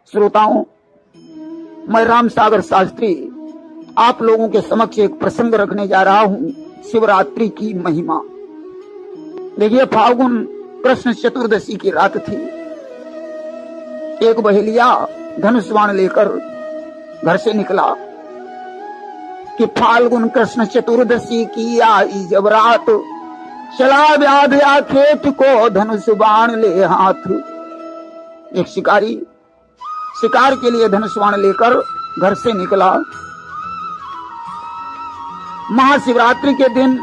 श्रोताओं, मैं राम सागर शास्त्री आप लोगों के समक्ष एक प्रसंग रखने जा रहा हूँ, शिवरात्रि की महिमा। देखिए, फाल्गुन कृष्ण चतुर्दशी की रात थी। एक बहेलिया धनुष बाण लेकर घर से निकला कि फाल्गुन कृष्ण चतुर्दशी की आई जब रात, चला व्याध या खेत को धनुष बाण ले हाथ। एक शिकारी शिकार के लिए धनुष बाण लेकर घर से निकला। महाशिवरात्रि के दिन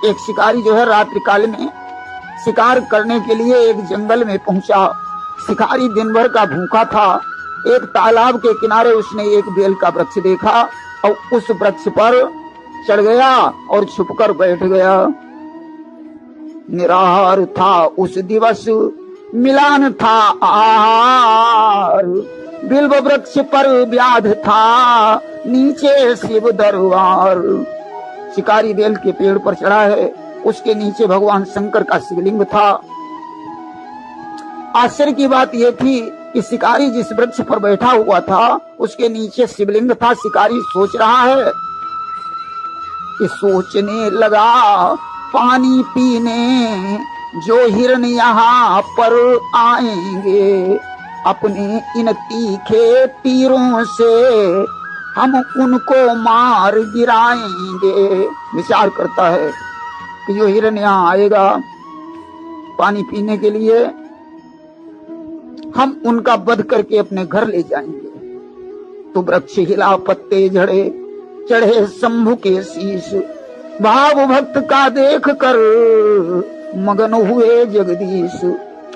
एक शिकारी जो है रात्रि काल में शिकार करने के लिए एक जंगल में पहुंचा। शिकारी दिन भर का भूखा था। एक तालाब के किनारे उसने एक बेल का वृक्ष देखा और उस वृक्ष पर चढ़ गया और छुपकर बैठ गया। निराहार था उस दिवस, मिलान था आहार। बिल्व वृक्ष पर व्याध था, नीचे शिव दरबार। शिकारी बेल के पेड़ पर चढ़ा है, उसके नीचे भगवान शंकर का शिवलिंग था। आश्चर्य की बात यह थी कि शिकारी जिस वृक्ष पर बैठा हुआ था उसके नीचे शिवलिंग था। शिकारी सोच रहा है कि सोचने लगा, पानी पीने जो हिरण यहाँ पर आएंगे, अपने इन तीखे तीरों से हम उनको मार गिराएंगे। विचार करता है कि जो हिरण यहाँ आएगा पानी पीने के लिए, हम उनका वध करके अपने घर ले जाएंगे। तो वृक्ष हिला, पत्ते झड़े, चढ़े शंभु के शीश। भाव भक्त का देख कर मगन हुए जगदीश।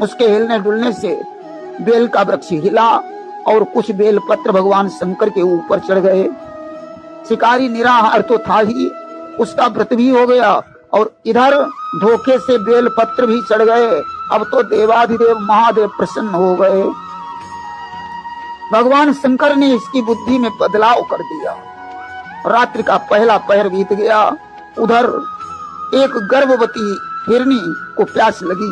उसके हिलने डुलने से बेल का वृक्ष हिला और कुछ बेल पत्र भगवान शंकर के ऊपर चढ़ गए। शिकारी निराहार तो था ही, उसका व्रत भी हो गया और इधर धोखे से बेल पत्र भी चढ़ गए। अब तो देवाधिदेव महादेव प्रसन्न हो गए। भगवान शंकर ने इसकी बुद्धि में बदलाव कर दिया। रात्रि का पहला पहर बीत गया। उधर एक गर्भवती हिरनी को प्यास लगी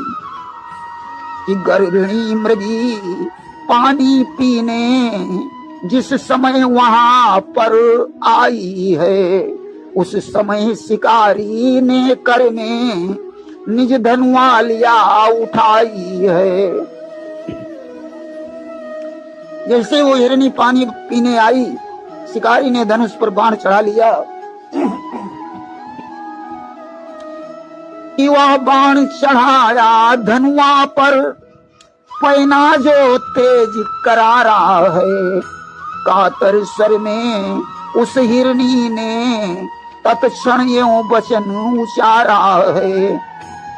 कि गर्भिणी मृगी पानी पीने जिस समय वहां पर आई है, उस समय शिकारी ने कर में निज धनुआ लिया उठाई है। जैसे वो हिरनी पानी पीने आई, शिकारी ने धनुष पर बाण चढ़ा लिया कि वह बाण चढ़ाया धनुआ पर, पैना जो तेज करारा है। कातर स्वर में उस हिरनी ने तत्क्षण यों वचन उचारा है।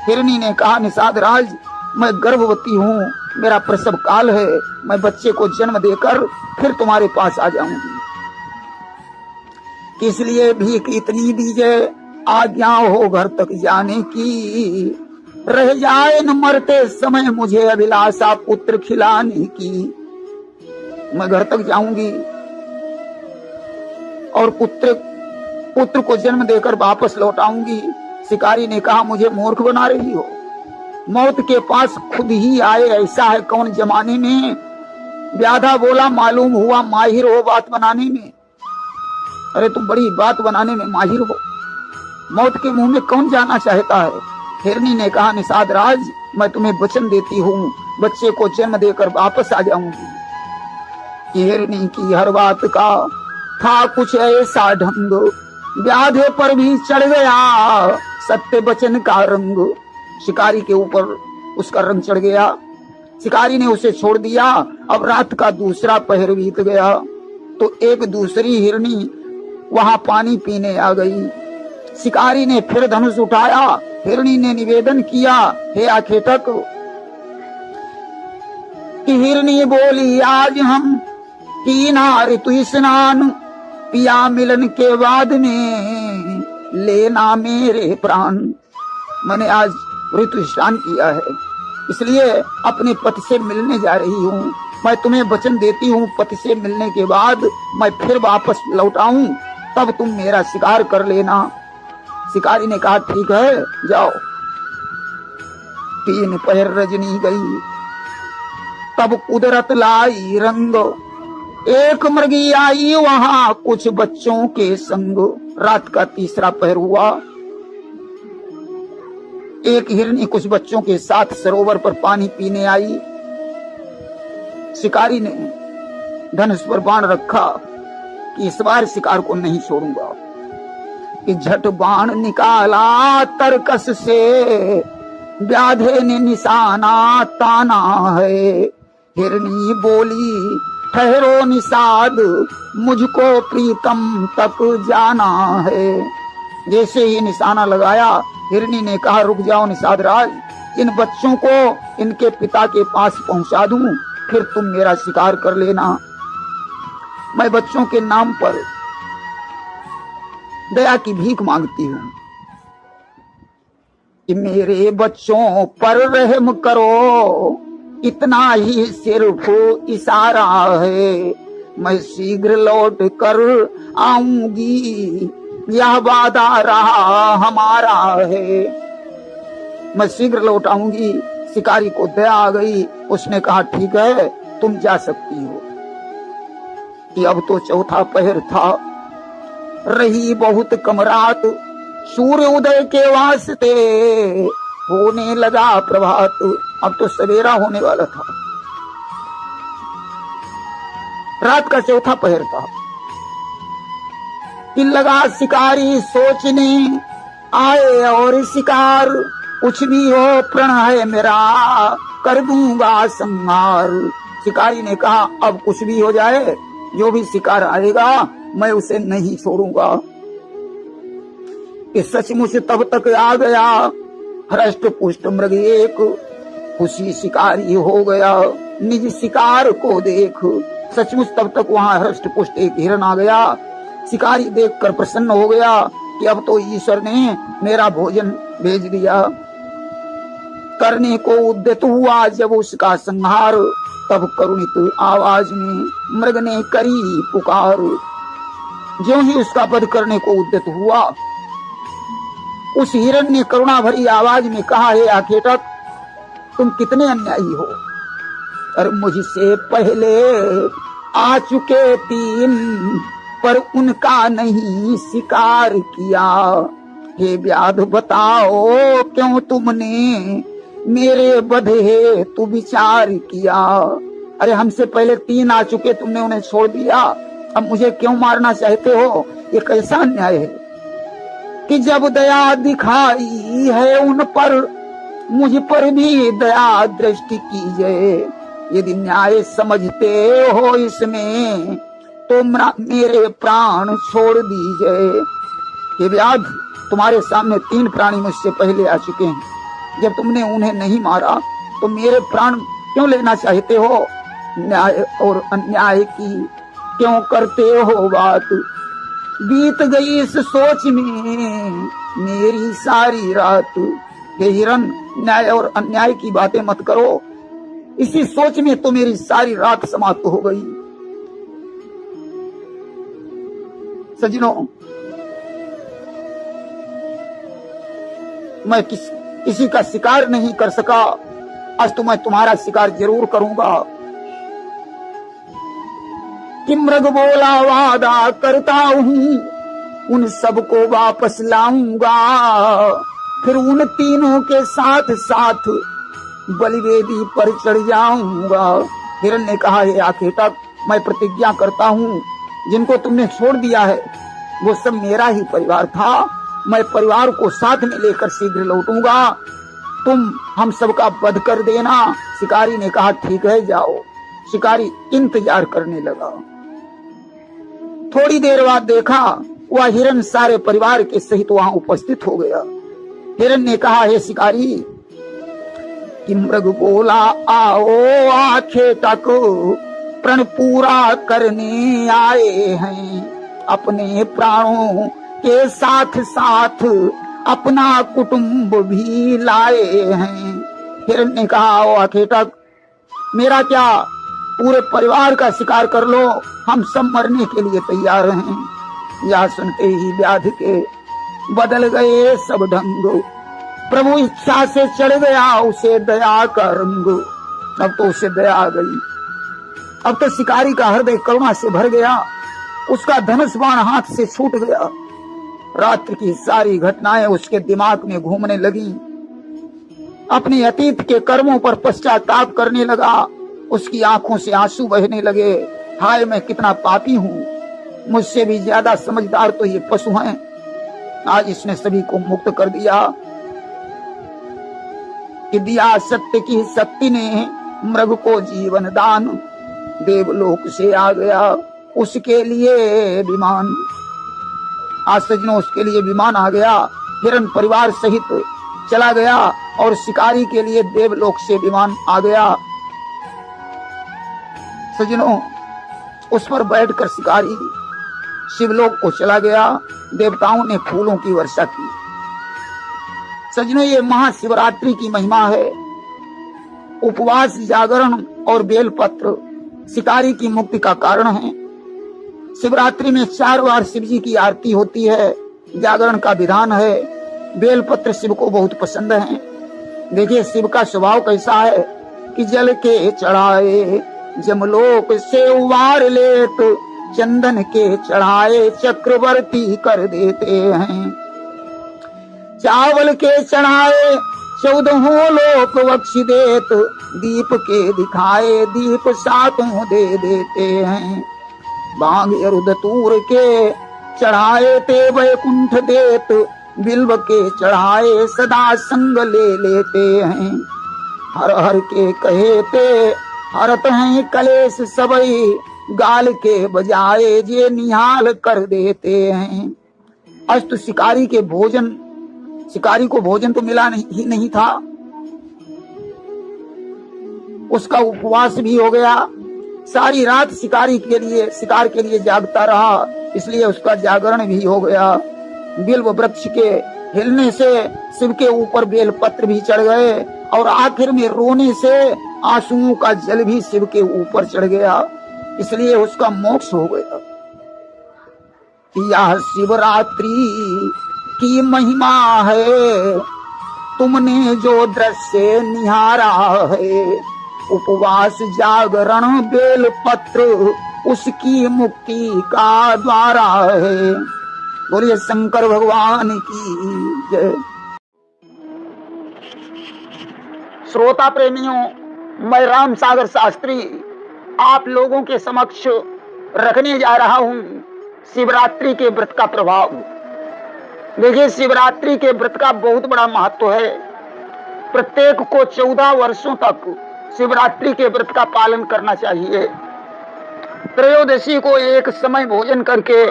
हिरनी ने कहा, निषाद राज, मैं गर्भवती हूँ, मेरा प्रसव काल है, मैं बच्चे को जन्म देकर फिर तुम्हारे पास आ जाऊंगी। इसलिए भीख इतनी दीजिए, आज्ञा हो घर तक जाने की, रह जाए न मरते समय मुझे अभिलाषा पुत्र खिलाने की। मैं घर तक जाऊंगी और पुत्र को जन्म देकर वापस लौट आऊंगी। शिकारी ने कहा, मुझे मूर्ख बना रही हो, मौत के पास खुद ही आए ऐसा है कौन जमाने में। व्याधा बोला, मालूम हुआ माहिर हो बात बनाने में। अरे तुम बड़ी बात बनाने में माहिर हो, मौत के मुंह में कौन जाना चाहता है। हिरनी ने कहा, निषाद राज, मैं तुम्हें वचन देती हूँ, बच्चे को जन्म देकर वापस आ जाऊंगी। हिरनी की हर बात का था कुछ ऐसा ढंग, व्याधे पर भी चढ़ गया सत्य वचन का रंग। शिकारी के ऊपर उसका रंग चढ़ गया। शिकारी ने उसे छोड़ दिया। अब रात का दूसरा पहर बीत गया तो एक दूसरी हिरनी वहां पानी पीने आ गई। शिकारी ने फिर धनुष उठाया। हिरनी ने निवेदन किया, हे आखेटक। कि हिरनी बोली, आज हम पीना ऋतु स्नान, पिया मिलन के बाद में लेना मेरे प्राण। मैंने आज ऋतु स्नान किया है, इसलिए अपने पति से मिलने जा रही हूँ। मैं तुम्हें वचन देती हूँ, पति से मिलने के बाद मैं फिर वापस लौट आऊं, तब तुम मेरा शिकार कर लेना। शिकारी ने कहा, ठीक है, जाओ। 3 पहर रजनी गई, तब कुदरत लाई रंग, एक मृगी आई वहां कुछ बच्चों के संग। रात का तीसरा पहर हुआ, एक हिरनी कुछ बच्चों के साथ सरोवर पर पानी पीने आई। शिकारी ने धनुष पर बाण रखा कि इस बार शिकार को नहीं छोड़ूंगा, कि झट बाण निकाला तरकस से, व्याधे ने निशाना ताना है। हिरनी बोली ठहरो निषाद, मुझको प्रीतम तक जाना है। जैसे ही निशाना लगाया, हिरनी ने कहा रुक जाओ निषाद राज, इन बच्चों को इनके पिता के पास पहुंचा दूं, फिर तुम मेरा शिकार कर लेना। मैं बच्चों के नाम पर दया की भीख मांगती हूं कि मेरे बच्चों पर रहम करो, इतना ही सिर्फ इशारा है। मैं शीघ्र लौट कर आऊंगी, यह वादा रहा हमारा है। मैं शीघ्र लौट आऊंगी। शिकारी को दया आ गई, उसने कहा ठीक है तुम जा सकती हो। कि अब तो चौथा पहर था, रही बहुत कम रात, सूर्य उदय के वास्ते होने लगा प्रभात। अब तो सवेरा होने वाला था, रात का चौथा पहर था। कि लगा शिकारी सोचने आए और शिकार, कुछ भी हो प्रण है मेरा, कर दूंगा संहार। शिकारी ने कहा अब कुछ भी हो जाए, जो भी शिकार आएगा मैं उसे नहीं छोड़ूंगा। कि सचमुच तब तक आ गया हृष्ट पुष्ट मृग एक, खुशी शिकारी हो गया निज शिकार को देख। सचमुच तब तक वहां हृष्ट पुष्ट एक हिरन आ गया। शिकारी देखकर प्रसन्न हो गया कि अब तो ईश्वर ने मेरा भोजन भेज दिया। करने को उद्यत हुआ जब उसका संहार, तब करुणित आवाज में मृग ने करी पुकार। ज्यों ही उसका वध करने को उद्यत हुआ, उस हिरन ने करुणा भरी आवाज में कहा हे आखेटक, तुम कितने अन्यायी हो। और मुझसे पहले आ चुके 3, पर उनका नहीं शिकार किया। हे व्याध बताओ क्यों तुमने मेरे वधे तू विचार किया। अरे हमसे पहले 3 आ चुके, तुमने उन्हें छोड़ दिया, अब मुझे क्यों मारना चाहते हो। ये कैसा अन्याय है कि जब दया दिखाई है उन पर, मुझ पर भी दया दृष्टि कीजिए। यदि न्याय समझते हो इसमें तो मेरे प्राण छोड़ दीजिए। ये व्याध तुम्हारे सामने 3 प्राणी मुझसे पहले आ चुके हैं, जब तुमने उन्हें नहीं मारा तो मेरे प्राण क्यों लेना चाहते हो। न्याय और अन्याय की क्यों करते हो बात। बीत गई इस सोच में मेरी सारी रात। हे हिरन, न्याय और अन्याय की बातें मत करो, इसी सोच में तो मेरी सारी रात समाप्त हो गई। सज्जनों, मैं किसी का शिकार नहीं कर सका, आज तो मैं तुम्हारा शिकार जरूर करूंगा। कि मृग बोला वादा करता हूं, उन सबको वापस लाऊंगा, फिर उन तीनों के साथ साथ बलिवेदी पर चढ़ जाऊंगा। हिरन ने कहा हे आखेटक, मैं प्रतिज्ञा करता हूं, जिनको तुमने छोड़ दिया है वो सब मेरा ही परिवार था। मैं परिवार को साथ में लेकर शीघ्र लौटूंगा, तुम हम सबका वध कर देना। शिकारी ने कहा ठीक है जाओ। शिकारी इंतजार करने लगा। थोड़ी देर बाद देखा वह हिरन सारे परिवार के सहित वहां उपस्थित हो गया। हिरन ने कहा हे शिकारी, कि मृग बोला आओ आखेटक, प्रण पूरा करने आए हैं, अपने प्राणों के साथ साथ अपना कुटुंब भी लाए हैं। हिरन ने कहा ओ आखेटक, मेरा क्या, पूरे परिवार का शिकार कर लो, हम सब मरने के लिए तैयार हैं। यह सुनते ही व्याध के बदल गए सब ढंग, प्रभु इच्छा से चढ़ गया उसे दया का रंग। अब तो उसे दया आ गई। अब तो शिकारी का हृदय करुणा से भर गया। उसका धनुष बाण हाथ से छूट गया। रात्रि की सारी घटनाएं उसके दिमाग में घूमने लगी। अपने अतीत के कर्मों पर पश्चाताप करने लगा। उसकी आंखों से आंसू बहने लगे। हाय, मैं कितना पापी हूँ। मुझसे भी ज्यादा समझदार तो ये पशु हैं। आज इसने सभी को मुक्त कर दिया। कि दिया सत्य की शक्ति ने मृग को जीवन दान। देवलोक से आ गया उसके लिए विमान। आज सजनों उसके लिए विमान आ गया। हिरण परिवार सहित चला गया और शिकारी के लिए देवलोक से विमान आ गया। सजनों, उस पर बैठकर शिकारी शिवलोक को चला गया। देवताओं ने फूलों की वर्षा की। सजनों, ये महाशिवरात्रि की महिमा है। उपवास, जागरण और बेलपत्र शिकारी की मुक्ति का कारण है। शिवरात्रि में 4 बार शिव जी की आरती होती है। जागरण का विधान है। बेलपत्र शिव को बहुत पसंद है। देखिए शिव का स्वभाव कैसा है कि जल के चढ़ाए जमलोक से उबार लेत, चंदन के चढ़ाए चक्रवर्ती कर देते हैं। चावल के चढ़ाए 14 लोक बख्श देत, दीप के दिखाए दीप 7 दे देते हैं। बांग अरुदतूर के चढ़ाए ते वैकुंठ देत, बिल्व के चढ़ाए सदा संग ले लेते हैं। हर हर के कहे ते हरत हैं कलेश सबई, गाल के बजाए जे निहाल कर देते हैं। अस्त शिकारी को भोजन तो मिला ही नहीं था। उसका उपवास भी हो गया। सारी रात शिकार के लिए जागता रहा, इसलिए उसका जागरण भी हो गया। बिल्व वृक्ष के हिलने से शिव के ऊपर बेल पत्र भी चढ़ गए और आखिर में रोने से आंसुओं का जल भी शिव के ऊपर चढ़ गया, इसलिए उसका मोक्ष हो गया। यह शिवरात्रि की महिमा है, तुमने जो दृश्य निहारा है। उपवास, जागरण, बेल पत्र उसकी मुक्ति का द्वारा है। बोलिए शंकर भगवान की जय। श्रोता प्रेमियों, मैं राम सागर शास्त्री आप लोगों के समक्ष रखने जा रहा हूं शिवरात्रि के व्रत का प्रभाव। देखिए शिवरात्रि के व्रत का बहुत बड़ा महत्व है। प्रत्येक को 14 वर्षों तक शिवरात्रि के व्रत का पालन करना चाहिए। त्रयोदशी को एक समय भोजन करके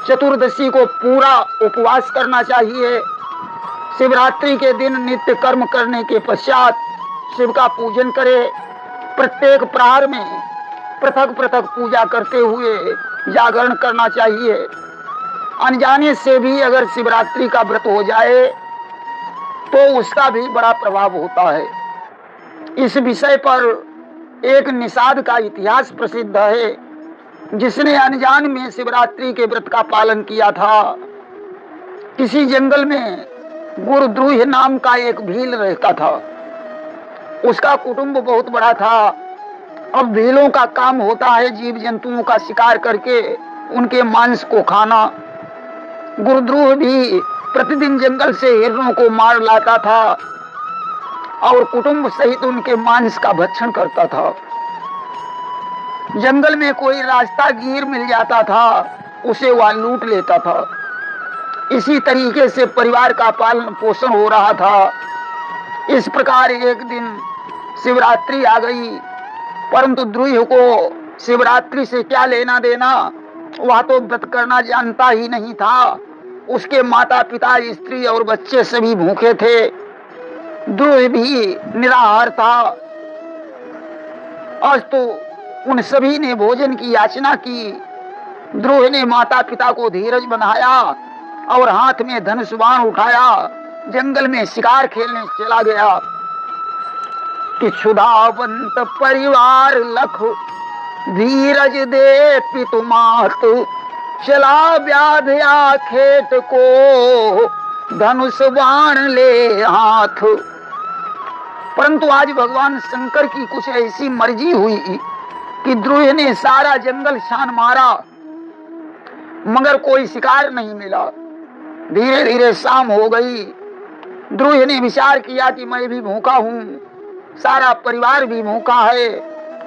चतुर्दशी को पूरा उपवास करना चाहिए। शिवरात्रि के दिन नित्य कर्म करने के पश्चात शिव का पूजन करें। प्रत्येक प्रहर में पृथक पृथक पूजा करते हुए जागरण करना चाहिए। अनजाने से भी अगर शिवरात्रि का व्रत हो जाए तो उसका भी बड़ा प्रभाव होता है। इस विषय पर एक निषाद का इतिहास प्रसिद्ध है, जिसने अनजान में शिवरात्रि के व्रत का पालन किया था। किसी जंगल में गुरुद्रोह नाम का एक भील रहता था। उसका कुटुंब बहुत बड़ा था। अब भीलों का काम होता है जीव जंतुओं का शिकार करके उनके मांस को खाना। गुरुद्रोह भी प्रतिदिन जंगल से हिरणों को मार लाता था और कुटुंब सहित उनके मांस का भक्षण करता था। जंगल में कोई रास्ता गिर मिल जाता था, उसे वह लूट लेता था। इसी तरीके से परिवार का पालन पोषण हो रहा था। इस प्रकार एक दिन शिवरात्रि आ गई, परंतु द्रोह को शिवरात्रि से क्या लेना देना, वह तो व्रत करना जानता ही नहीं था। उसके माता पिता, स्त्री और बच्चे सभी भूखे थे। द्रोह भी निराहार था। आज तो उन सभी ने भोजन की याचना की। द्रोह ने माता पिता को धीरज बनाया और हाथ में धनुष बाण उठाया, जंगल में शिकार खेलने चला गया। कि क्षुधावंत परिवार लख, धीरज दे पितु मातु, चला व्याधया खेत को, धनुष बाण ले हाथ। परंतु आज भगवान शंकर की कुछ ऐसी मर्जी हुई कि ध्रुव ने सारा जंगल छान मारा, मगर कोई शिकार नहीं मिला। धीरे धीरे शाम हो गई। ध्रुव ने विचार किया कि मैं भी भूखा हूँ, सारा परिवार भी भूखा है,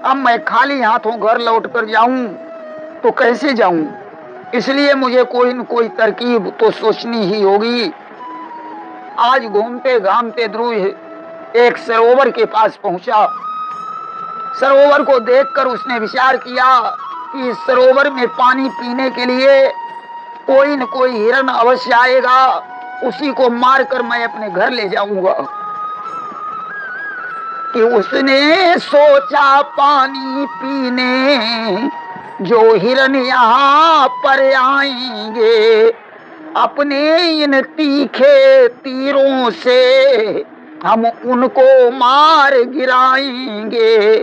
अब मैं खाली हाथों घर लौट कर जाऊं तो कैसे जाऊं, इसलिए मुझे कोई न कोई तरकीब तो सोचनी ही होगी। आज घूमते घामते ध्रुव एक सरोवर के पास पहुंचा। सरोवर को देखकर उसने विचार किया कि इस सरोवर में पानी पीने के लिए कोई न कोई हिरण अवश्य आएगा, उसी को मारकर मैं अपने घर ले जाऊंगा। कि उसने सोचा पानी पीने जो हिरण यहाँ पर आएंगे, अपने इन तीखे तीरों से हम उनको मार गिराएंगे।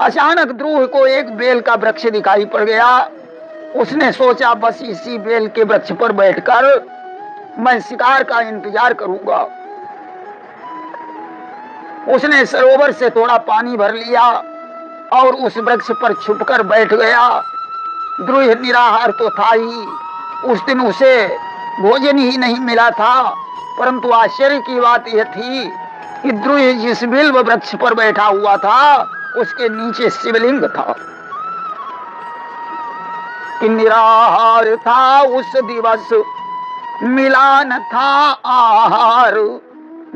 अचानक ध्रुव को एक बेल का वृक्ष दिखाई पड़ गया। उसने सोचा बस इसी बेल के वृक्ष पर बैठकर मैं शिकार का इंतजार करूंगा। उसने सरोवर से थोड़ा पानी भर लिया और उस वृक्ष पर छुपकर बैठ गया। ध्रुव निराहार तो था ही, उस दिन उसे भोजन ही नहीं मिला था, परंतु आश्चर्य की बात यह थी कि ध्रुव जिस बिल्व वृक्ष पर बैठा हुआ था उसके नीचे शिवलिंग था। कि निराहार था उस दिवस, मिला न था आहार,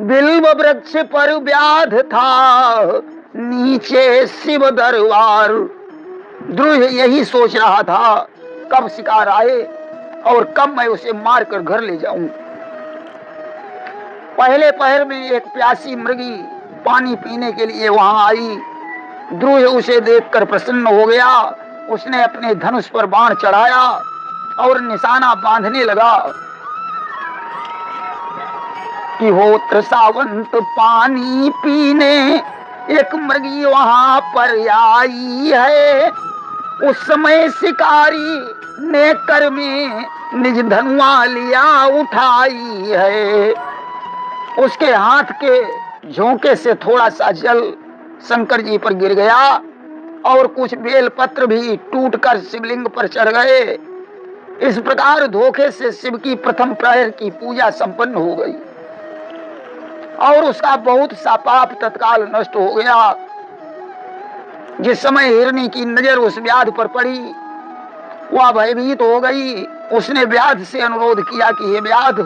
बिल्व वृक्ष पर व्याध था, नीचे शिव दरबार। ध्रुव यही सोच रहा था कब शिकार आए और कब मैं उसे मारकर घर ले जाऊं। पहले पहर में एक प्यासी मृगी पानी पीने के लिए वहां आई। ध्रुव उसे देखकर प्रसन्न हो गया। उसने अपने धनुष पर बाण चढ़ाया और निशाना बांधने लगा कि हो त्रसावंत पानी पीने एक मृगी वहां पर आई है। उस समय शिकारी ने कर में निज धनुआ लिया उठाई है। उसके हाथ के झोंके से थोड़ा सा जल शंकर जी पर गिर गया और कुछ बेल पत्र भी टूटकर शिवलिंग पर चढ़ गए। इस प्रकार धोखे से शिव की प्रथम प्रहर की पूजा संपन्न हो गई और उसका बहुत सा पाप तत्काल नष्ट हो गया। जिस समय हिरणी की नजर उस व्याध पर पड़ी वह भयभीत हो गई। उसने व्याध से अनुरोध किया कि हे व्याध,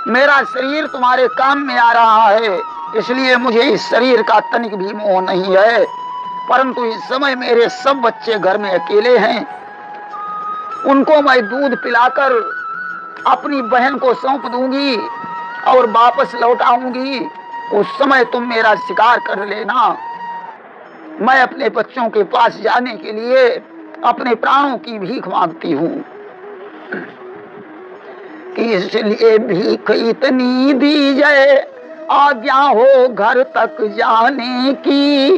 मेरा शरीर तुम्हारे काम में आ रहा है, इसलिए मुझे इस शरीर का तनिक भी मोह नहीं है, परंतु इस समय मेरे सब बच्चे घर में अकेले हैं, उनको मैं दूध पिलाकर अपनी बहन को सौंप दूंगी और वापस लौट आऊंगी। उस समय तुम मेरा शिकार कर लेना। मैं अपने बच्चों के पास जाने के लिए अपने प्राणों की भीख मांगती हूँ। इसलिए भीख इतनी दीजिए आज्ञा हो घर तक जाने की,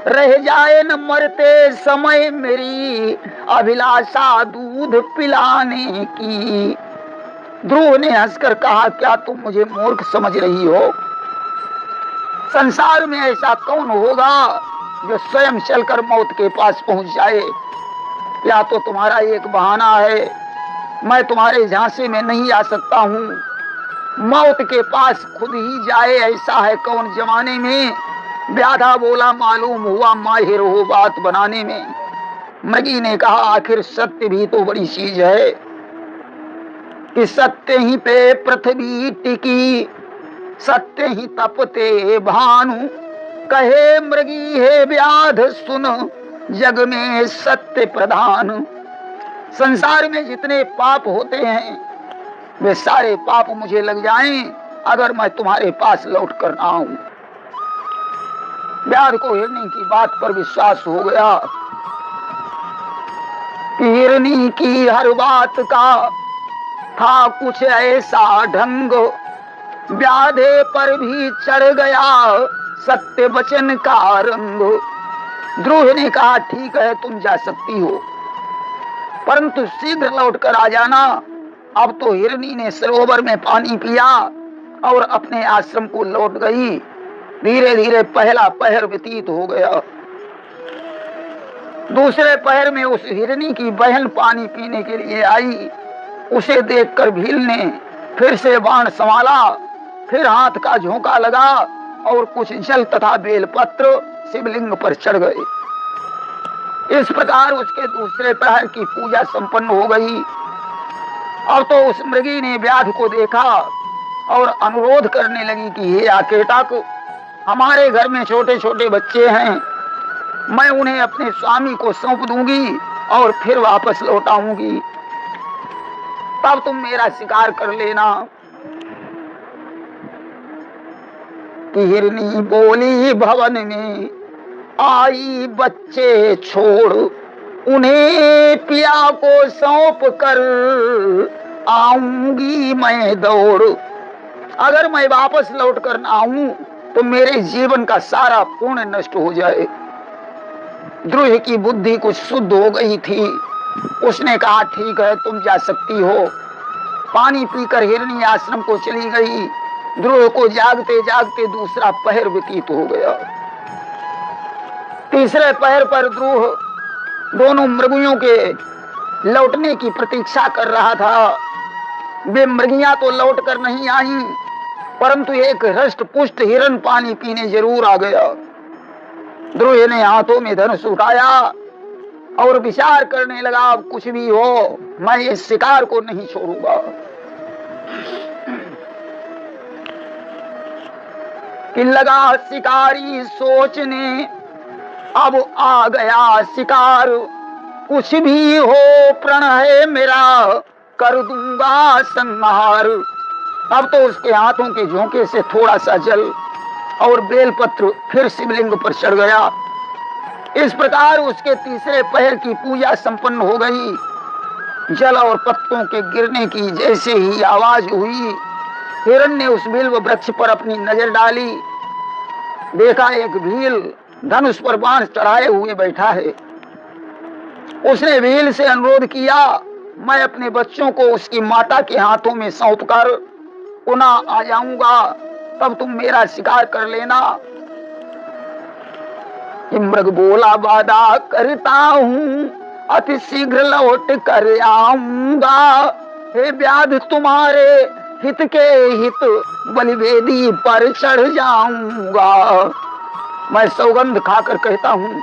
रह जाए न मरते समय मेरी अभिलाषा दूध पिलाने की। ध्रुव ने हंसकर कहा, क्या तुम मुझे मूर्ख समझ रही हो? संसार में ऐसा कौन होगा जो स्वयं चलकर मौत के पास पहुंच जाए? या तो तुम्हारा एक बहाना है, मैं तुम्हारे झांसे में नहीं आ सकता हूँ। मौत के पास खुद ही जाए ऐसा है कौन जमाने में? व्याधा बोला, मालूम हुआ माहिर हो बात बनाने में। मृगी ने कहा, आखिर सत्य भी तो बड़ी चीज है कि सत्य ही पे पृथ्वी टिकी, सत्य ही तपते भानु। कहे मृगी हे व्याध सुन, जग में सत्य प्रधान। संसार में जितने पाप होते हैं वे सारे पाप मुझे लग जाएं अगर मैं तुम्हारे पास लौट कर ना आऊं। व्याध को हिरनी की बात पर विश्वास हो गया। हिरनी की हर बात का था कुछ ऐसा ढंग, व्याधे पर भी चढ़ गया सत्य वचन का रंग। ध्रुव ने कहा, ठीक है तुम जा सकती हो, परंतु शीघ्र लौट कर आ जाना। अब तो हिरनी ने सरोवर में पानी पिया और अपने आश्रम को लौट गई। धीरे धीरे पहला पहर व्यतीत हो गया। दूसरे पहर में उस हिरनी की बहन पानी पीने के लिए आई। उसे देखकर भील ने फिर से बाण संभाला, फिर हाथ का झोंका लगा और कुछ जल तथा बेलपत्र शिवलिंग पर चढ़ गए। इस प्रकार उसके दूसरे प्रहर की पूजा संपन्न हो गई। अब तो उस मृगी ने व्याध को देखा और अनुरोध करने लगी कि हे आकेटक, हमारे घर में छोटे छोटे बच्चे हैं, मैं उन्हें अपने स्वामी को सौंप दूंगी और फिर वापस लौट आऊंगी, तब तुम मेरा शिकार कर लेना। कि हिरनी बोली भवन में आई बच्चे छोड़, उन्हें पिया को सौंप कर आऊंगी मैं दौड़। अगर मैं वापस लौट कर ना आऊं तो मेरे जीवन का सारा पुण्य नष्ट हो जाए। द्रुह की बुद्धि कुछ शुद्ध हो गई थी। उसने कहा ठीक है, तुम जा सकती हो। पानी पीकर हिरनी आश्रम को चली गई। द्रुह को जागते जागते दूसरा पहर व्यतीत हो गया। तीसरे पहर पर द्रुह दोनों मृगियों के लौटने की प्रतीक्षा कर रहा था। वे मृगियां तो लौट कर नहीं आई, परंतु एक हृष्ट पुष्ट हिरण पानी पीने जरूर आ गया। द्रुह ने हाथों में धनुष उठाया और विचार करने लगा, अब कुछ भी हो, मैं इस शिकार को नहीं छोड़ूंगा। कि लगा शिकारी सोचने, अब आ गया शिकार, कुछ भी हो प्रण है मेरा, कर दूंगा संहार। अब तो उसके हाथों के झोंके से थोड़ा सा जल और बेलपत्र फिर शिवलिंग पर चढ़ गया। इस प्रकार उसके तीसरे पहर की पूजा संपन्न हो गई। जल और पत्तों के गिरने की जैसे ही आवाज हुई, हिरण ने उस बिल्व वृक्ष पर अपनी नजर डाली। देखा एक भील धनुष पर बाण चढ़ाए हुए बैठा है। उसने भील से अनुरोध किया, मैं अपने बच्चों को उसकी माता के हाथों में सौंप कर पुनः आ जाऊंगा, तब तुम मेरा शिकार कर लेना। मृग बोला, वादा करता हूँ अति शीघ्र लौट कर आऊंगा। हे व्याध, तुम्हारे हित के हित बलिवेदी पर चढ़ जाऊंगा। मैं सौगंध खाकर कहता हूँ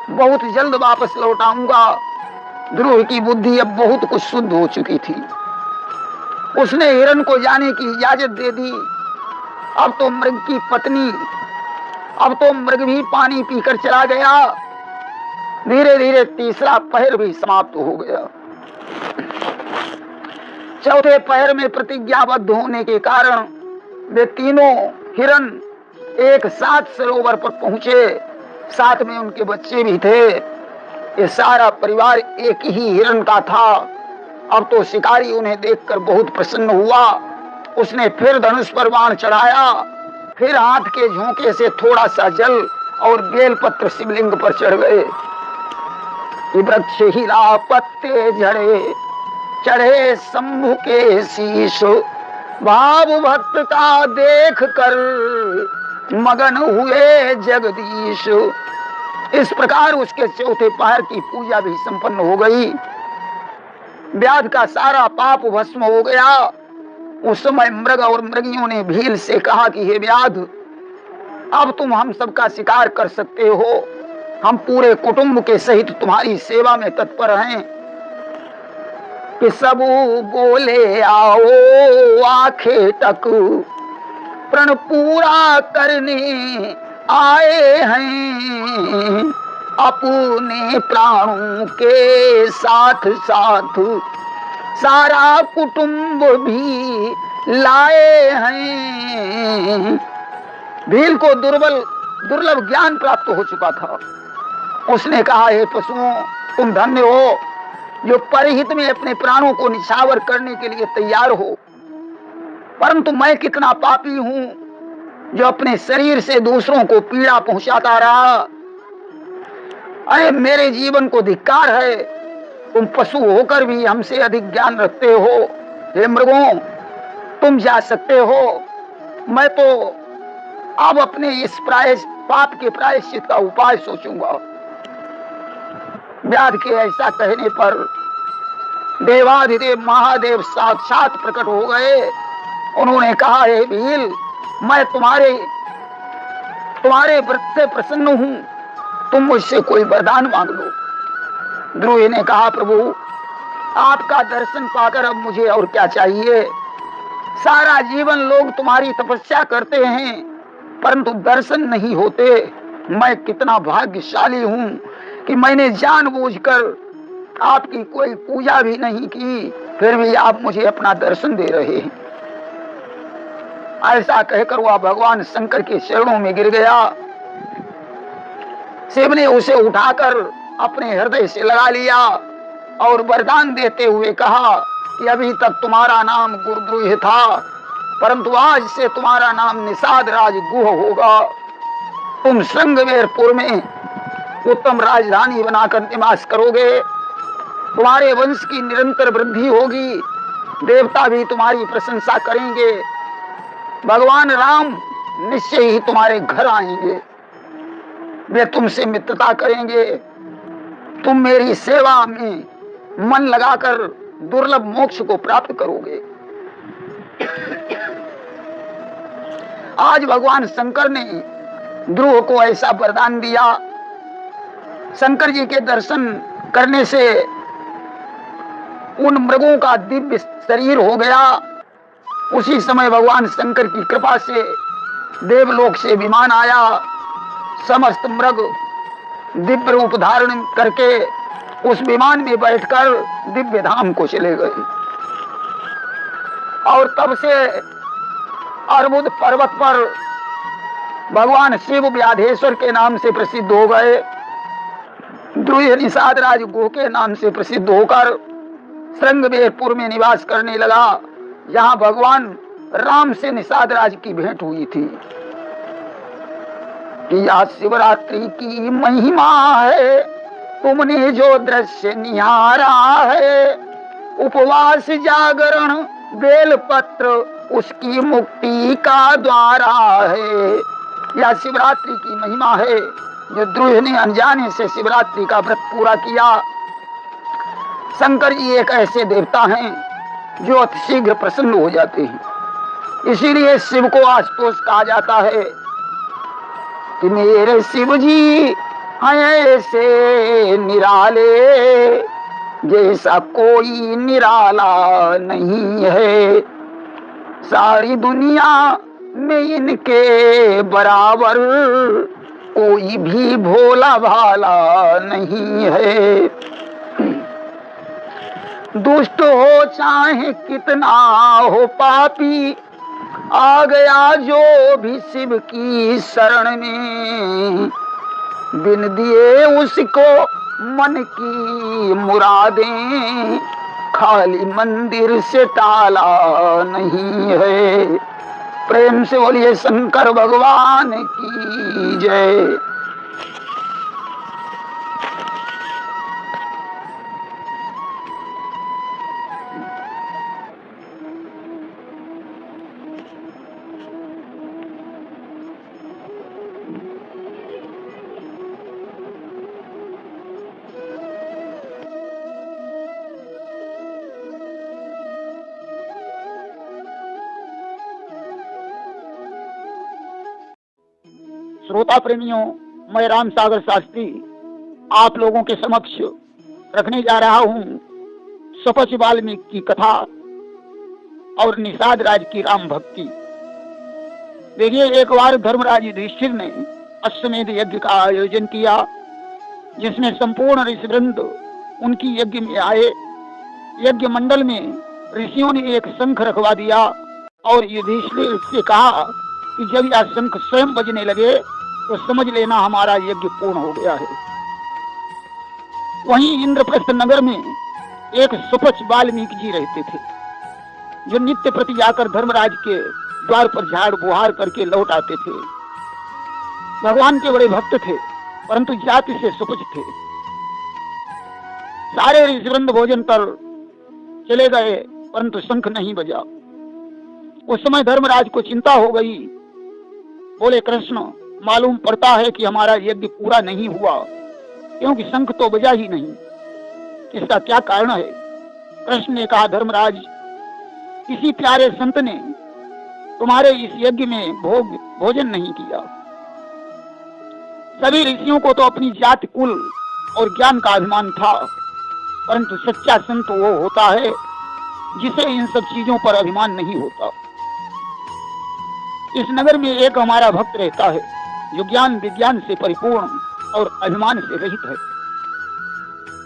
बहुत जल्द वापस लौट आऊंगा। द्रुह की बुद्धि अब बहुत कुछ शुद्ध हो चुकी थी। उसने हिरण को जाने की इजाजत दे दी। अब तो मृग की पत्नी, अब तो मृग भी पानी पीकर चला गया। धीरे धीरे तीसरा पहर भी समाप्त हो गया। चौथे पहर में प्रतिज्ञाबद्ध होने के कारण वे तीनों हिरण एक साथ सरोवर पर पहुंचे। साथ में उनके बच्चे भी थे। ये सारा परिवार एक ही हिरण का था। अब तो शिकारी उन्हें देखकर बहुत प्रसन्न हुआ। उसने फिर धनुष पर बाण चढ़ाया, फिर हाथ के झोंके से थोड़ा सा जल और बेलपत्र शिवलिंग पर चढ़ गए। वृक्ष हिला, पत्ते झड़े, चढ़े शंभु के शीश। भाव भक्त का देख कर मगन हुए जगदीश। इस प्रकार उसके चौथे पहर की पूजा भी संपन्न हो गई। व्याध का सारा पाप भस्म हो गया। उस समय मृग और मृगियों ने भील से कहा कि हे व्याध, अब तुम हम सबका शिकार कर सकते हो। हम पूरे कुटुंब के सहित तुम्हारी सेवा में तत्पर हैं। कि सब बोले आओ आखेटक, प्रण पूरा करने आए हैं। अपने प्राणों के साथ साथ सारा कुटुंब भी लाए हैं। भील को दुर्लभ ज्ञान प्राप्त हो चुका था। उसने कहा, हे पशुओं, तुम धन्य हो जो परहित में अपने प्राणों को निछावर करने के लिए तैयार हो। परंतु मैं कितना पापी हूं जो अपने शरीर से दूसरों को पीड़ा पहुंचाता रहा। अरे मेरे जीवन को धिक्कार है, तुम पशु होकर भी हमसे अधिक ज्ञान रखते हो। हे मृगों, तुम जा सकते हो। मैं तो अब अपने इस पाप के प्रायश्चित का उपाय सोचूंगा। व्याध के ऐसा कहने पर देवाधिदेव महादेव साक्षात प्रकट हो गए। उन्होंने कहा, हे भील, मैं तुम्हारे व्रत से प्रसन्न हूं, तुम मुझसे कोई वरदान मांग लो। ध्रुव ने कहा, प्रभु आपका दर्शन पाकर अब मुझे और क्या चाहिए। सारा जीवन लोग तुम्हारी तपस्या करते हैं परंतु दर्शन नहीं होते। मैं कितना भाग्यशाली हूं कि मैंने जानबूझकर आपकी कोई पूजा भी नहीं की, फिर भी आप मुझे अपना दर्शन दे रहे हैं। ऐसा कहकर वह भगवान शंकर के चरणों में गिर गया। शिव ने उसे उठाकर अपने हृदय से लगा लिया और वरदान देते हुए कहा कि अभी तक तुम्हारा नाम गुरुद्रोह था परंतु आज से तुम्हारा नाम निषाद राज गुह होगा। तुम श्रृंगवेरपुर में उत्तम राजधानी बनाकर निवास करोगे। तुम्हारे वंश की निरंतर वृद्धि होगी, देवता भी तुम्हारी प्रशंसा करेंगे। भगवान राम निश्चय ही तुम्हारे घर आएंगे, वे तुमसे मित्रता करेंगे। तुम मेरी सेवा में मन लगाकर दुर्लभ मोक्ष को प्राप्त करोगे। आज भगवान शंकर ने ध्रुव को ऐसा वरदान दिया। शंकर जी के दर्शन करने से उन मृगों का दिव्य शरीर हो गया। उसी समय भगवान शंकर की कृपा से देवलोक से विमान आया। समस्त मृग दिव्य रूप धारण करके उस विमान में बैठकर दिव्य धाम को चले गए और तब से अर्बुद पर्वत पर भगवान शिव व्याधेश्वर के नाम से प्रसिद्ध हो गए। ध्रुव निषाद राज गुह के नाम से प्रसिद्ध होकर श्रृंगवेरपुर में निवास करने लगा, जहां भगवान राम से निषाद राज की भेंट हुई थी। कि आज शिवरात्रि की महिमा है, तुमने जो दृश्य निहारा है, उपवास जागरण बेलपत्र उसकी मुक्ति का द्वारा है। यह शिवरात्रि की महिमा है। जो ध्रुव ने अनजाने से शिवरात्रि का व्रत पूरा किया। शंकर जी एक ऐसे देवता हैं जो अति शीघ्र प्रसन्न हो जाते हैं। इसीलिए शिव को आशुतोष कहा जाता है कि मेरे शिव जी ऐसे निराले जैसा कोई निराला नहीं है। सारी दुनिया में इनके बराबर कोई भी भोला भाला नहीं है। दुष्ट हो चाहे कितना हो पापी, आ गया जो भी शिव की शरण में, बिन दिए उसको मन की मुरादें खाली मंदिर से टाला नहीं है। प्रेम से बोलिए शंकर भगवान की जय। श्रोता प्रेमियों, मैं राम सागर शास्त्री आप लोगों के समक्ष रखने जा रहा हूँ सपच वाल्मीकि की कथा और निषाद राज की राम भक्ति। देखिए, एक बार धर्मराज युधिष्ठिर ने अश्वमेध यज्ञ का आयोजन किया, जिसमें संपूर्ण ऋषिवृंद उनकी यज्ञ में आए। यज्ञ मंडल में ऋषियों ने एक शंख रखवा दिया और युधिष्ठिर से कहा कि जब यह शंख स्वयं बजने लगे तो समझ लेना हमारा यज्ञ पूर्ण हो गया है। वहीं इंद्रप्रस्थ नगर में एक सुपच वाल्मीकि जी रहते थे, जो नित्य प्रति आकर धर्मराज के द्वार पर झाड़ बुहार करके लौट आते थे। भगवान के बड़े भक्त थे परंतु जाति से सुपच थे। सारे ऋषिवृंद भोजन कर चले गए परंतु शंख नहीं बजा। उस समय धर्मराज को चिंता हो गई बोले कृष्ण, मालूम पड़ता है कि हमारा यज्ञ पूरा नहीं हुआ, क्योंकि शंख तो बजा ही नहीं। इसका क्या कारण है? कृष्ण ने कहा, धर्मराज, किसी प्यारे संत ने तुम्हारे इस यज्ञ में भोजन नहीं किया। सभी ऋषियों को तो अपनी जाति, कुल और ज्ञान का अभिमान था, परंतु सच्चा संत वो होता है जिसे इन सब चीजों पर अभिमान नहीं होता। इस नगर में एक हमारा भक्त रहता है जो ज्ञान विज्ञान से परिपूर्ण और अभिमान से रहित है।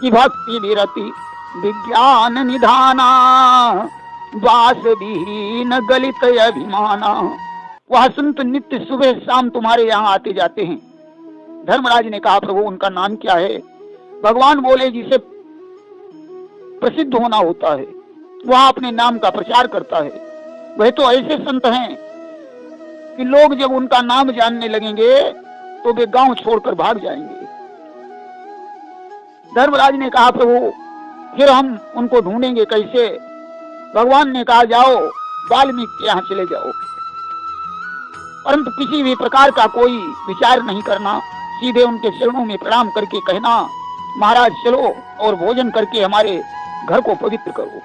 कि भक्ति विरति विज्ञान निधाना, वास विहीन गलित अभिमाना। वह संत नित्य सुबह शाम तुम्हारे यहाँ आते जाते हैं। धर्मराज ने कहा, प्रभु उनका नाम क्या है? भगवान बोले, जिसे प्रसिद्ध होना होता है वह अपने नाम का प्रचार करता है। वह तो ऐसे संत हैं कि लोग जब उनका नाम जानने लगेंगे तो वे गांव छोड़कर भाग जाएंगे। धर्मराज ने कहा, प्रभु फिर हम उनको ढूंढेंगे कैसे? भगवान ने कहा, जाओ वाल्मीकि के यहाँ चले जाओ, परंतु किसी भी प्रकार का कोई विचार नहीं करना। सीधे उनके चरणों में प्रणाम करके कहना, महाराज चलो और भोजन करके हमारे घर को पवित्र करो।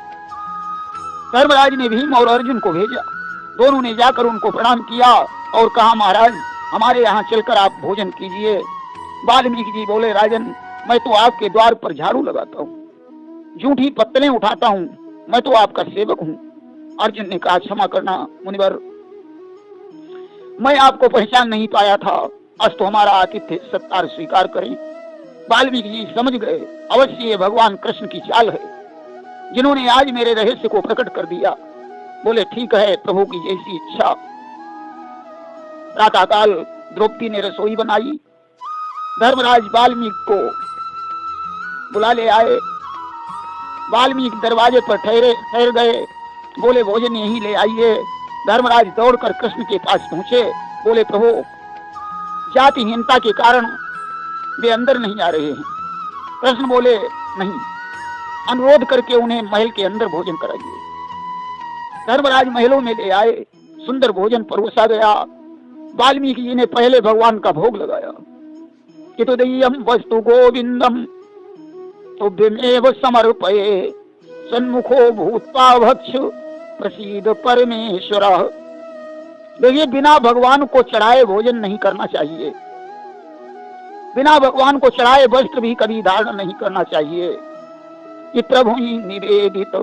धर्मराज ने भीम और अर्जुन को भेजा। दोनों ने जाकर उनको प्रणाम किया और कहा, महाराज हमारे यहाँ चलकर आप भोजन कीजिए। वाल्मीकि जी बोले, राजन मैं तो आपके द्वार पर झाड़ू लगाता हूँ, जूठी पत्तलें उठाता हूँ, मैं तो आपका सेवक हूँ। अर्जुन ने कहा, क्षमा करना मुनिवर, मैं आपको पहचान नहीं पाया था, अस्तु हमारा आतिथ्य सत्कार स्वीकार करें। वाल्मीकि जी समझ गए, अवश्य ये भगवान कृष्ण की चाल है जिन्होंने आज मेरे रहस्य को प्रकट कर दिया। बोले, ठीक है प्रभु की जैसी इच्छा। प्रातःकाल द्रौपदी ने रसोई बनाई। धर्मराज वाल्मीकि को बुला ले आए। वाल्मीकि दरवाजे पर ठहर गए। बोले, भोजन यहीं ले आइए। धर्मराज दौड़कर कृष्ण के पास पहुंचे। बोले, प्रभु जातिहीनता के कारण वे अंदर नहीं आ रहे हैं। कृष्ण बोले, नहीं, अनुरोध करके उन्हें महल के अंदर भोजन कराइए। धर्मराज महलों में ले आए। सुंदर भोजन परोसा गया। वाल्मीकि जी ने पहले भगवान का भोग लगाया। कितुदीयं वस्तु गोविंदम तुभ्यमेव समर्पये, सन्मुखो भूत्वा भक्ष प्रसीद परमेश्वरः। देखिए, बिना भगवान को चढ़ाए भोजन नहीं करना चाहिए। बिना भगवान को चढ़ाए वस्त्र भी कभी धारण नहीं करना चाहिए। कि प्रभु ही निवेदित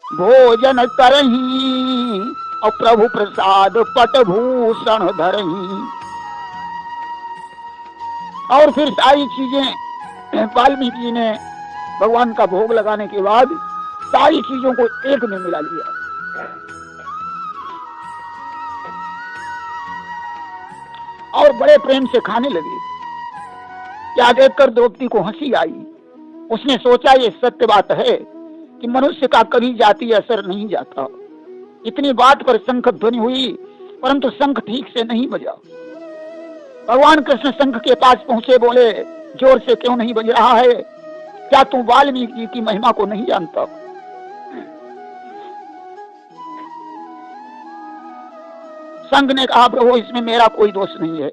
भोजन करही, और प्रभु प्रसाद पटभूषण धरही। और फिर सारी चीजें वाल्मीकि जी ने भगवान का भोग लगाने के बाद सारी चीजों को एक में मिला लिया। और बड़े प्रेम से खाने लगे। क्या देखकर द्रौपदी को हंसी आई। उसने सोचा, ये सत्य बात है कि मनुष्य का कभी जाति असर नहीं जाता। इतनी बात पर शंख ध्वनि हुई, परंतु शंख ठीक से नहीं बजा। भगवान कृष्ण शंख के पास पहुंचे। बोले, जोर से क्यों नहीं बज रहा है? क्या तू वाल्मीकि जी की महिमा को नहीं जानता? शंख ने कहा, प्रभु इसमें मेरा कोई दोष नहीं है,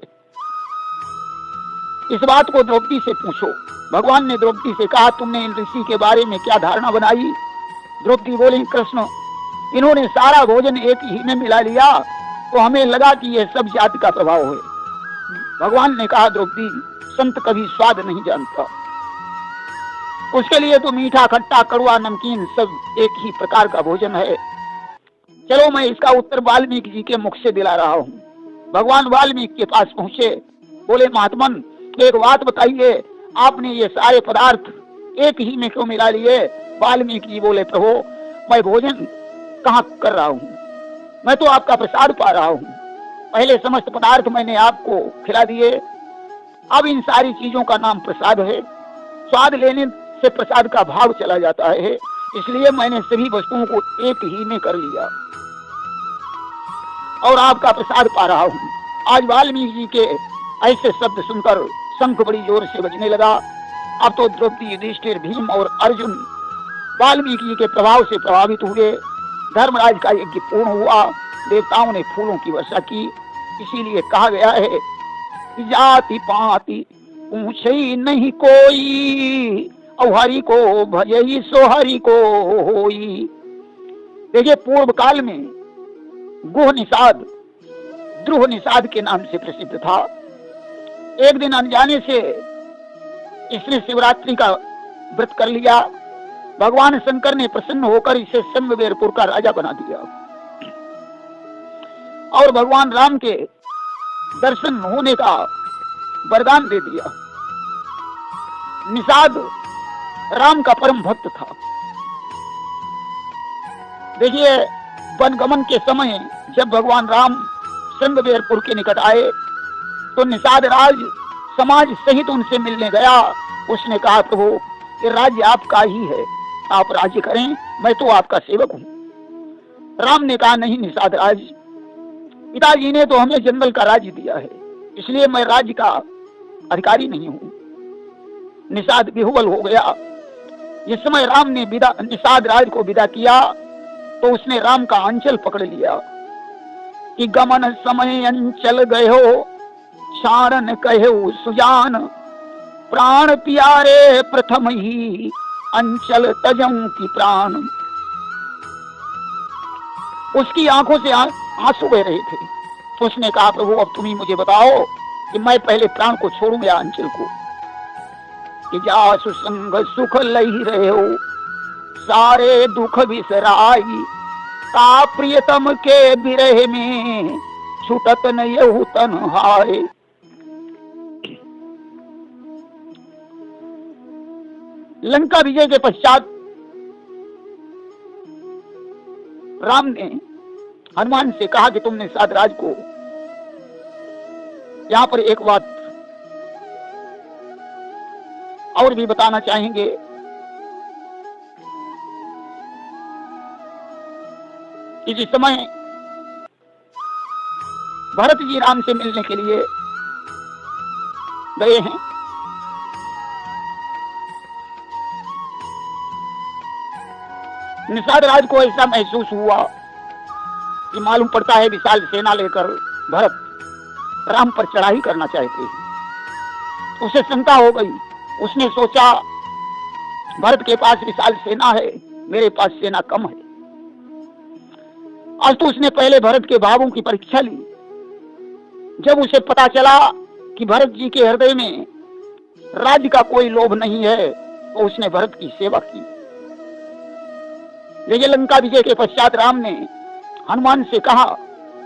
इस बात को द्रौपदी से पूछो। भगवान ने द्रौपदी से कहा, तुमने इन ऋषि के बारे में क्या धारणा बनाई? द्रौपदी बोली, कृष्ण इन्होंने सारा भोजन एक ही में मिला लिया तो हमें लगा कि यह सब जाति का प्रभाव है। भगवान ने कहा, द्रौपदी संत कभी स्वाद नहीं जानता, उसके लिए तो मीठा खट्टा कड़वा नमकीन सब एक ही प्रकार का भोजन है। चलो मैं इसका उत्तर वाल्मीकि जी के मुख से दिला रहा हूँ। भगवान वाल्मीकि के पास पहुंचे। बोले, महात्मन एक बात बताइए, आपने ये सारे पदार्थ एक ही में क्यों मिला लिए? वाल्मीकि जी बोले, प्रभु मैं भोजन कहाँ कर रहा हूँ, मैं तो आपका प्रसाद पा रहा हूँ। पहले समस्त पदार्थ मैंने आपको खिला दिए, अब इन सारी चीजों का नाम प्रसाद है। स्वाद लेने से प्रसाद का भाव चला जाता है, इसलिए मैंने सभी वस्तुओं को एक ही में कर लिया और आपका प्रसाद पा रहा हूँ। आज वाल्मीकि जी के ऐसे शब्द सुनकर शंख बड़ी जोर से बजने लगा। अब तो द्रौपदी, युधिष्ठिर, भीम और अर्जुन वाल्मीकि जी के प्रभाव से प्रभावित हुए। धर्मराज का यज्ञ पूर्ण हुआ। देवताओं ने फूलों की वर्षा की। इसीलिए कहा गया है कि जाति पाति पूछे ही नहीं कोई, और हरि को भजई सो हरि को होई। देखिए, पूर्व काल में गुह निषाद ध्रुव निषाद के नाम से प्रसिद्ध था। एक दिन अनजाने से इसने शिवरात्रि का व्रत कर लिया। भगवान शंकर ने प्रसन्न होकर इसे संगवेरपुर का राजा बना दिया और भगवान राम के दर्शन होने का वरदान दे दिया। निषाद राम का परम भक्त था। देखिए, वनगमन के समय जब भगवान राम संगवेरपुर के निकट आए तो निषाद राज समाज सहित उनसे मिलने गया। उसने कहा, प्रभु, ये राज्य आपका ही है, आप राज्य करें, मैं तो आपका सेवक हूं। राम ने कहा, नहीं निषाद राज, पिताजी ने तो हमें जंगल का राज्य दिया है, इसलिए मैं राज्य का अधिकारी नहीं हूं। निषाद विह्वल हो गया। इस समय राम ने निषाद राज को विदा किया तो उसने राम का अंचल पकड़ लिया कि गमन समय अंचल गयो, चारण कहो सुजान, प्राण प्यारे प्रथम ही अंचल तजऊ की प्राण। उसकी आंखों से आंसू बह रहे थे। उसने कहा, प्रभु, अब तुम ही मुझे बताओ कि मैं पहले प्राण को छोड़ूं या अंचल को। कि जासु संग सुख लही रहे हो, सारे दुख बिसराई, का प्रियतम के बिरह में छुटत न यहु तन्हाई। लंका विजय के पश्चात राम ने हनुमान से कहा कि तुमने निषाद राज को, यहां पर एक बात और भी बताना चाहेंगे कि जिस समय भरत जी राम से मिलने के लिए गए हैं, निषाद राज को ऐसा महसूस हुआ कि मालूम पड़ता है विशाल सेना लेकर भरत राम पर चढ़ाई करना चाहते हैं। उसे शंका हो गई। उसने सोचा, भरत के पास विशाल सेना है, मेरे पास सेना कम है। आज तो उसने पहले भरत के भावों की परीक्षा ली। जब उसे पता चला कि भरत जी के हृदय में राज्य का कोई लोभ नहीं है तो उसने भरत की सेवा की। लेकिन लंका विजय के पश्चात राम ने हनुमान से कहा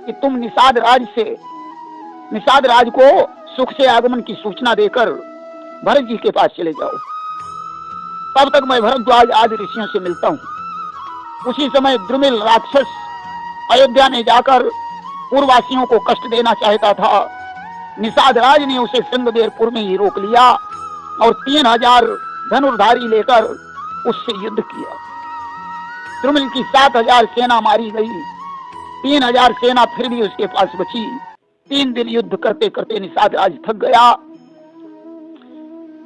कि तुम निषाद राज को सुख से आगमन की सूचना देकर भरत जी के पास चले जाओ, तब तक मैं भरद्वाज आदि ऋषियों से मिलता हूं। उसी समय द्रुमिल राक्षस अयोध्या में जाकर पूर्ववासियों को कष्ट देना चाहता था। निषाद राज ने उसे संगवेरपुर में ही रोक लिया और 3000 धनुर्धारी लेकर उससे युद्ध किया। द्रुमिल की 7000 सेना मारी गई, 3000 सेना फिर भी उसके पास बची। 3 दिन युद्ध करते करते निषाद राज थक गया।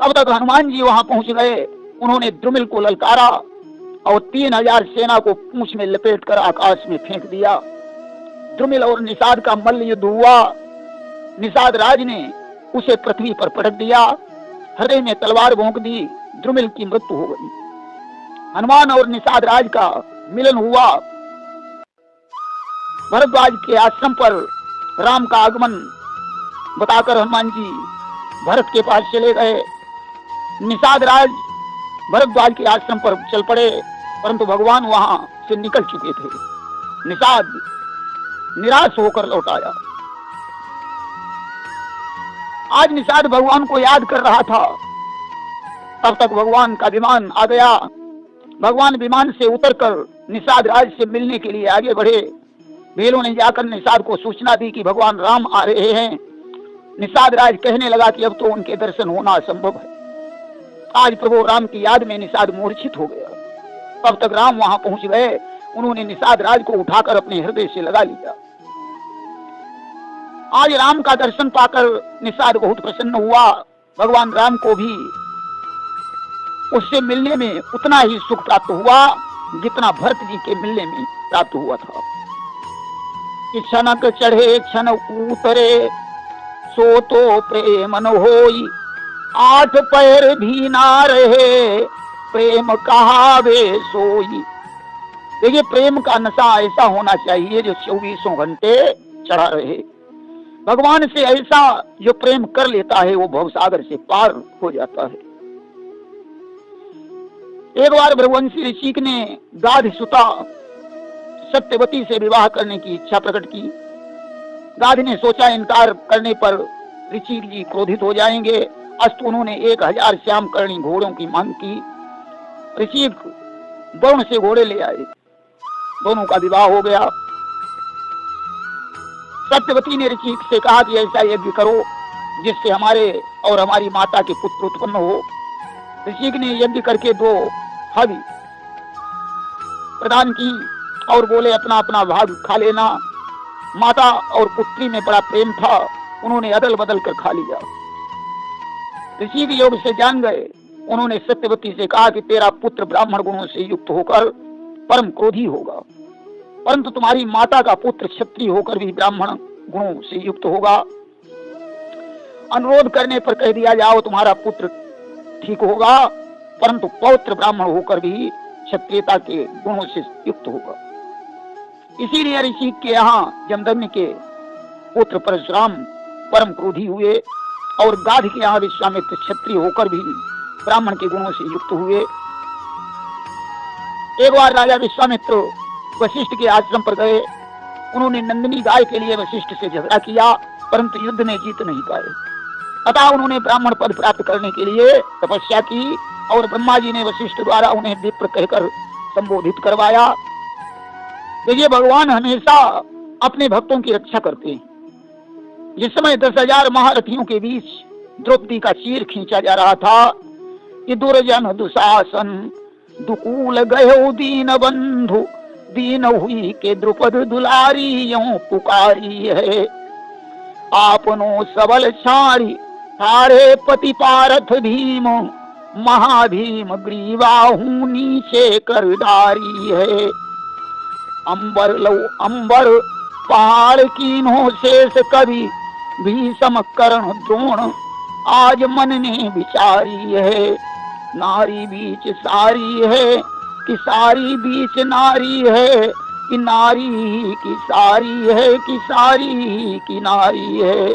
तब तक हनुमान जी वहां पहुंच गए। उन्होंने द्रुमिल को ललकारा और 3000 सेना को पूंछ में लपेटकर आकाश में फेंक दिया। द्रुमिल और निषाद का मल्ल युद्ध हुआ। निषाद राज ने उसे पृथ्वी पर पटक दिया, हृदय में तलवार भोंक दी, द्रुमिल की मृत्यु हो गई। हनुमान और निषाद राज का मिलन हुआ। भरद्वाज के आश्रम पर राम का आगमन बताकर हनुमान जी भरत के पास चले गए। निषाद राज भरद्वाज के आश्रम पर चल पड़े, परंतु भगवान वहां से निकल चुके थे। निषाद निराश होकर लौट आया। आज निषाद भगवान को याद कर रहा था, तब तक भगवान का विमान आ गया। भगवान विमान से उतरकर निषाद राज से मिलने के लिए आगे बढ़े। भेलों ने जाकर निषाद को सूचना दी कि भगवान राम आ रहे हैं। निषाद राज कहने लगा कि अब तो उनके दर्शन होना असंभव है। आज प्रभु राम की याद में निषाद मूर्छित हो गया। तब तक राम वहां पहुंच गए। उन्होंने निषाद राज को उठाकर अपने हृदय से लगा लिया। आज राम का दर्शन पाकर निषाद बहुत प्रसन्न हुआ। भगवान राम को भी उससे मिलने में उतना ही सुख प्राप्त हुआ जितना भरत जी के मिलने में प्राप्त हुआ था। कि क्षणक चढ़े क्षण उतरे, सो तो प्रेम न होई, आठ पैर भी ना रहे, प्रेम कहावे सोई। देखिए, प्रेम का नशा ऐसा होना चाहिए जो 24 घंटे चढ़ा रहे। भगवान से ऐसा जो प्रेम कर लेता है वो भवसागर से पार हो जाता है। एक बार भृगुवंशी ऋषि ने गाध सुता सत्यवती से विवाह करने की इच्छा प्रकट की। गाध ने सोचा इनकार करने पर ऋषि जी क्रोधित हो जाएंगे, अस्तु उन्होंने 1000 श्यामकर्णी घोड़ों की मांग की। ऋषि वरुण से घोड़े ले आए, दोनों का विवाह हो गया। सत्यवती ने ऋषि से कहा कि ऐसा यज्ञ करो जिससे हमारे और हमारी माता के पुत्र उत्पन्न हो। ऋषि ने यज्ञ करके 2 हवि प्रदान की और बोले अपना अपना भाग खा लेना। माता और पुत्री में बड़ा प्रेम था, उन्होंने अदल बदल कर खा लिया। ऋषि के योग से जान गए। उन्होंने सत्यवती से कहा कि तेरा पुत्र ब्राह्मण गुणों से युक्त होकर परम क्रोधी होगा, परंतु तुम्हारी माता का पुत्र क्षत्रिय होकर भी ब्राह्मण गुणों से युक्त होगा। अनुरोध करने पर कह दिया जाओ तुम्हारा पुत्र ठीक होगा, परंतु पौत्र ब्राह्मण होकर भी क्षत्रियता के गुणों से युक्त होगा। इसीलिए ऋषि के यहाँ जमदग्नि के पुत्र परशुराम परम क्रोधी हुए और गाध के यहाँ विश्वामित्र क्षत्रिय होकर भी ब्राह्मण के गुणों से युक्त हुए। एक बार राजा विश्वामित्र वशिष्ठ के आश्रम पर गए। उन्होंने नंदिनी गाय के लिए वशिष्ठ से झगड़ा किया, परंतु युद्ध में जीत नहीं पाए। अतः उन्होंने ब्राह्मण पद प्राप्त करने के लिए तपस्या की और ब्रह्मा जी ने वशिष्ठ द्वारा उन्हें विप्र कहकर संबोधित करवाया। देखिए, भगवान हमेशा अपने भक्तों की रक्षा करते हैं। जिस समय 10,000 महारथियों के बीच द्रौपदी का चीर खींचा जा रहा था कि दुर्जन दुशासन दुकूल गयो दीन बंधु, दीन हुई के द्रुपद दुलारी यूं पुकारी है। आपनो सबल छाड़ी हारे पति पारथ भीम, महाभीम ग्रीवाहू नीचे कर डारी है। अंबर लो अंबर पहाड़ कीन्हो शेष कवि, भीषम कर्ण द्रोण आज मन ने विचारी है। नारी बीच सारी है कि सारी बीच नारी है, कि नारी की सारी है कि सारी की नारी है।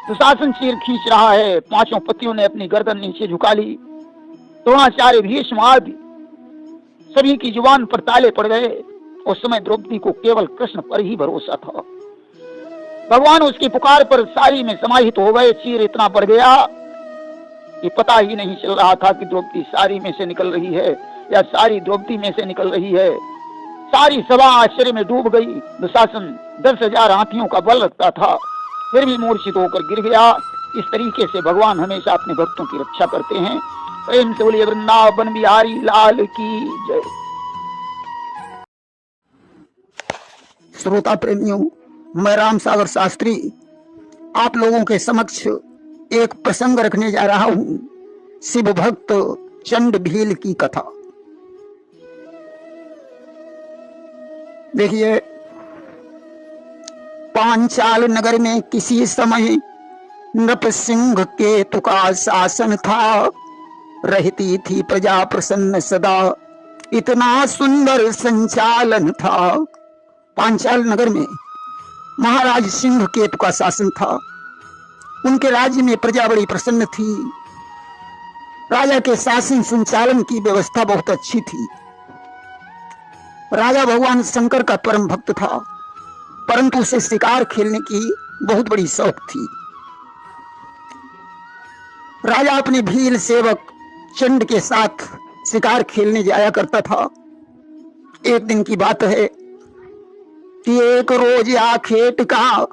दुशासन चीर खींच रहा है, 5 पतियों ने अपनी गर्दन नीचे झुका ली। द्रोणाचार्य भीष्म आदि सभी की जुबान पर ताले पड़ गए। उस समय द्रौपदी को केवल कृष्ण पर ही भरोसा था। भगवान उसकी पुकार पर सारी में समाहित हो गए। चीर इतना बढ़ गया कि पता ही नहीं चल रहा था कि द्रौपदी सारी में से निकल रही है या सारी द्रौपदी में से निकल रही है। सारी सभा आश्चर्य में डूब गई। दुशासन 10,000 हाथियों का बल रखता था, फिर भी मूर्छित होकर गिर गया। इस तरीके से भगवान हमेशा अपने भक्तों की रक्षा करते हैं। प्रेम से बोलिए वृंदावन बिहारी लाल की जय। श्रोता प्रेमियों, मैं राम सागर शास्त्री आप लोगों के समक्ष एक प्रसंग रखने जा रहा हूं, शिव भक्त चंड भील की कथा। देखिए, पांचाल नगर में किसी समय नृपसिंह केतु का शासन था। रहती थी प्रजा प्रसन्न सदा, इतना सुंदर संचालन था। पांचाल नगर में महाराज सिंह केतु का शासन था। उनके राज्य में प्रजा बड़ी प्रसन्न थी। राजा के शासन संचालन की व्यवस्था बहुत अच्छी थी। राजा भगवान शंकर का परम भक्त था, परंतु उसे शिकार खेलने की बहुत बड़ी शौक थी। राजा अपने भील सेवक चंड के साथ शिकार खेलने जाया करता था। एक दिन की बात है कि एक रोज आखेट का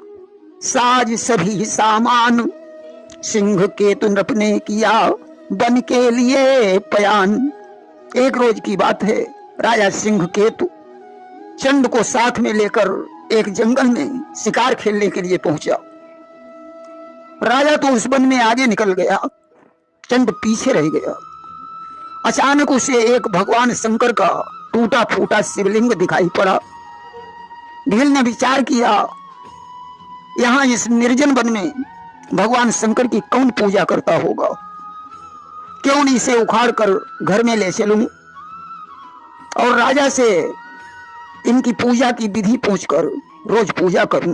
साज सभी सामान, सिंह केतु नृप ने किया बन के लिए पयान। एक रोज की बात है, राजा सिंह केतु चंड को साथ में लेकर एक जंगल में शिकार खेलने के लिए पहुंचा। राजा तो उस वन में आगे निकल गया, चंड पीछे रह गया। अचानक उसे एक भगवान शंकर का टूटा फूटा शिवलिंग दिखाई पड़ा। भील ने विचार किया, यहाँ इस निर्जन वन में भगवान शंकर की कौन पूजा करता होगा, क्यों नहीं इसे उखाड़ कर घर में ले चलूं और राजा से इनकी पूजा की विधि पूछकर रोज पूजा करूं।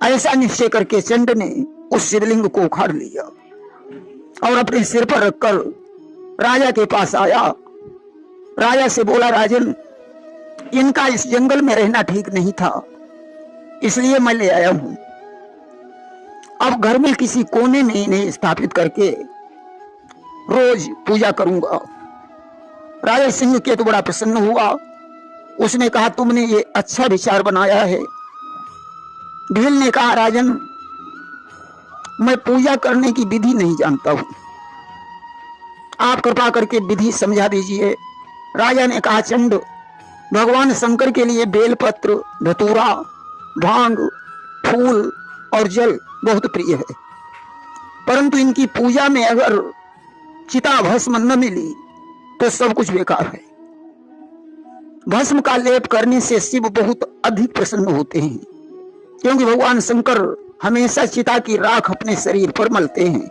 ऐसा निश्चय करके चंड ने उस शिवलिंग को उखाड़ लिया और अपने सिर पर रखकर राजा के पास आया। राजा से बोला, राजन, इनका इस जंगल में रहना ठीक नहीं था, इसलिए मैं ले आया हूं। अब घर में किसी कोने में इन्हें स्थापित करके रोज पूजा करूंगा। राजा सिंह के तो बड़ा प्रसन्न हुआ। उसने कहा, तुमने ये अच्छा विचार बनाया है। भील ने कहा, राजन, मैं पूजा करने की विधि नहीं जानता हूं, आप कृपा करके विधि समझा दीजिए। राजा ने कहा, चंड, भगवान शंकर के लिए बेलपत्र, धतूरा, भांग, फूल और जल बहुत प्रिय है, परंतु इनकी पूजा में अगर चिता भस्म न मिली तो सब कुछ बेकार है। भस्म का लेप करने से शिव बहुत अधिक प्रसन्न होते हैं, क्योंकि भगवान शंकर हमेशा चिता की राख अपने शरीर पर मलते हैं।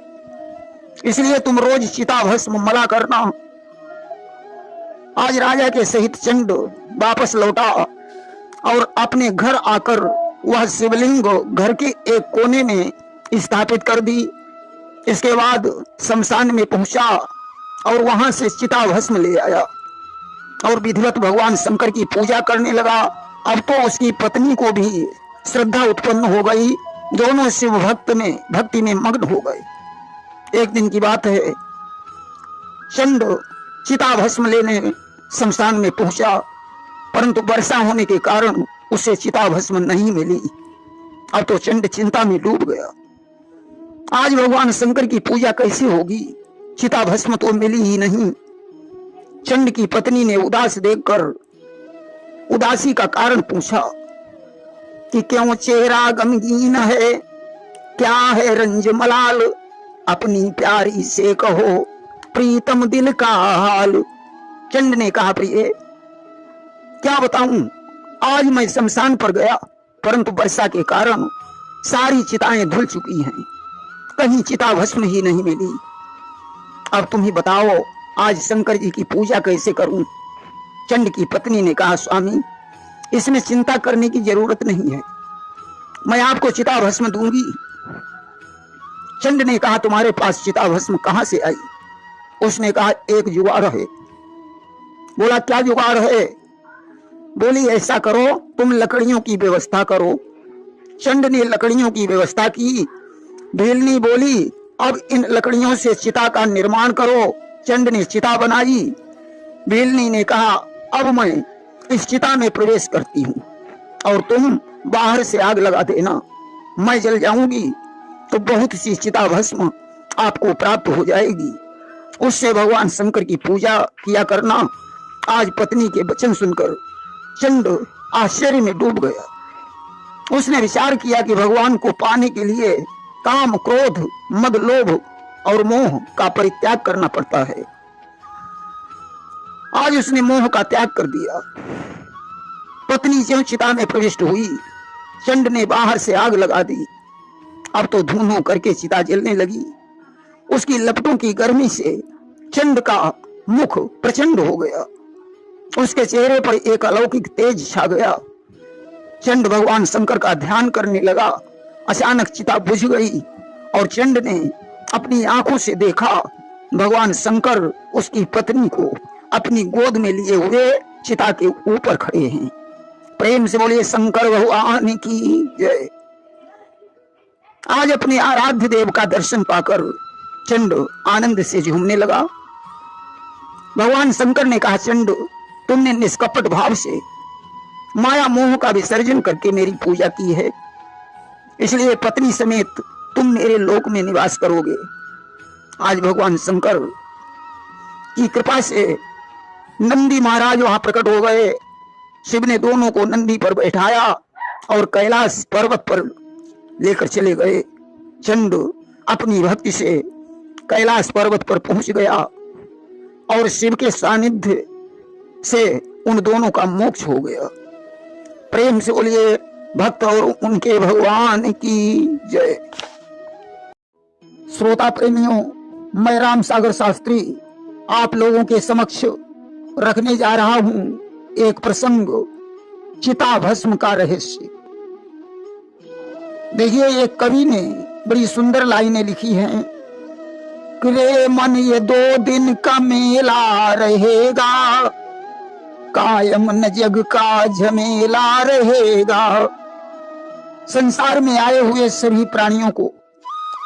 इसलिए तुम रोज चिता भस्म मला करना। आज राजा के सहित चंड वापस लौटा और अपने घर आकर वह शिवलिंग घर के एक कोने में स्थापित कर दी। इसके बाद शमशान में पहुंचा और वहां से चिता भस्म ले आया और विधिवत भगवान शंकर की पूजा करने लगा। अब तो उसकी पत्नी को भी श्रद्धा उत्पन्न हो गई, दोनों शिव भक्ति में मग्न हो गए। एक दिन की बात है, चंड चिता भस्म लेने शमशान में पहुंचा, परंतु वर्षा होने के कारण उसे चिता भस्म नहीं मिली। अब तो चंड चिंता में डूब गया। आज भगवान शंकर की पूजा कैसे होगी, चिता भस्म तो मिली ही नहीं। चंड की पत्नी ने उदास देखकर उदासी का कारण पूछा कि क्यों चेहरा गमगीन है, क्या है रंज मलाल, अपनी प्यारी से कहो प्रीतम दिल का हाल। चंड ने कहा, प्रिय, क्या बताऊं, आज मैं शमशान पर गया, परंतु वर्षा के कारण सारी चिताएं धुल चुकी हैं, कहीं चिता भस्म ही नहीं मिली। अब तुम ही बताओ, आज शंकर जी की पूजा कैसे करूं। चंड की पत्नी ने कहा, स्वामी, इसमें चिंता करने की जरूरत नहीं है, मैं आपको चिता भस्म दूंगी। चंड ने कहा, तुम्हारे पास चिता भस्म कहां से आई। उसने कहा, एक जुगाड़ है। बोला, क्या जुगाड़ है। बोली, ऐसा करो, तुम लकड़ियों की व्यवस्था करो। चंड ने लकड़ियों की व्यवस्था की। भेलनी बोली, अब इन लकड़ियों से चिता का निर्माण करो। चंड ने चिता बनाई। भेलनी ने कहा, अब मैं इस चिता में प्रवेश करती हूँ और तुम बाहर से आग लगा देना, मैं जल जाऊंगी तो बहुत सी चिता भस्म आपको प्राप्त हो जाएगी, उससे भगवान शंकर की पूजा किया करना। आज पत्नी के वचन सुनकर चंड आश्चर्य में डूब गया। उसने विचार किया कि भगवान को पाने के लिए काम, क्रोध, मद, लोभ और मोह का परित्याग करना पड़ता है। आज उसने मोह का त्याग कर दिया। पत्नी ज्यों चिता में प्रविष्ट हुई, चंड ने बाहर से आग लगा दी। अब तो धुआं करके चिता जलने लगी। उसकी लपटों की गर्मी से चंड का मुख प्रचंड हो गया, उसके चेहरे पर एक अलौकिक तेज छा गया। चंड भगवान शंकर का ध्यान करने लगा। अचानक चिता बुझ गई और चंड ने अपनी आंखों से देखा भगवान शंकर उसकी पत्नी को अपनी गोद में लिए हुए चिता के ऊपर खड़े हैं। प्रेम से बोलिए शंकर भगवान की जय। आज अपने आराध्य देव का दर्शन पाकर चंड आनंद से झूमने लगा। भगवान शंकर ने कहा, चंड, तुमने निष्कपट भाव से माया मोह का विसर्जन करके मेरी पूजा की है, इसलिए पत्नी समेत तुम मेरे लोक में निवास करोगे। आज भगवान शंकर की कृपा से नंदी महाराज वहां प्रकट हो गए। शिव ने दोनों को नंदी पर बैठाया और कैलाश पर्वत पर लेकर चले गए। चंड अपनी भक्ति से कैलाश पर्वत पर पहुंच गया और शिव के सानिध्य से उन दोनों का मोक्ष हो गया। प्रेम से बोलिए भक्त और उनके भगवान की जय। श्रोता प्रेमियों, मैं राम सागर शास्त्री आप लोगों के समक्ष रखने जा रहा हूं एक प्रसंग, चिता भस्म का रहस्य। देखिए, एक कवि ने बड़ी सुंदर लाइनें लिखी हैं कि रे मन ये 2 दिन का मेला रहेगा, कायम न जग का झमेला रहेगा। संसार में आए हुए सभी प्राणियों को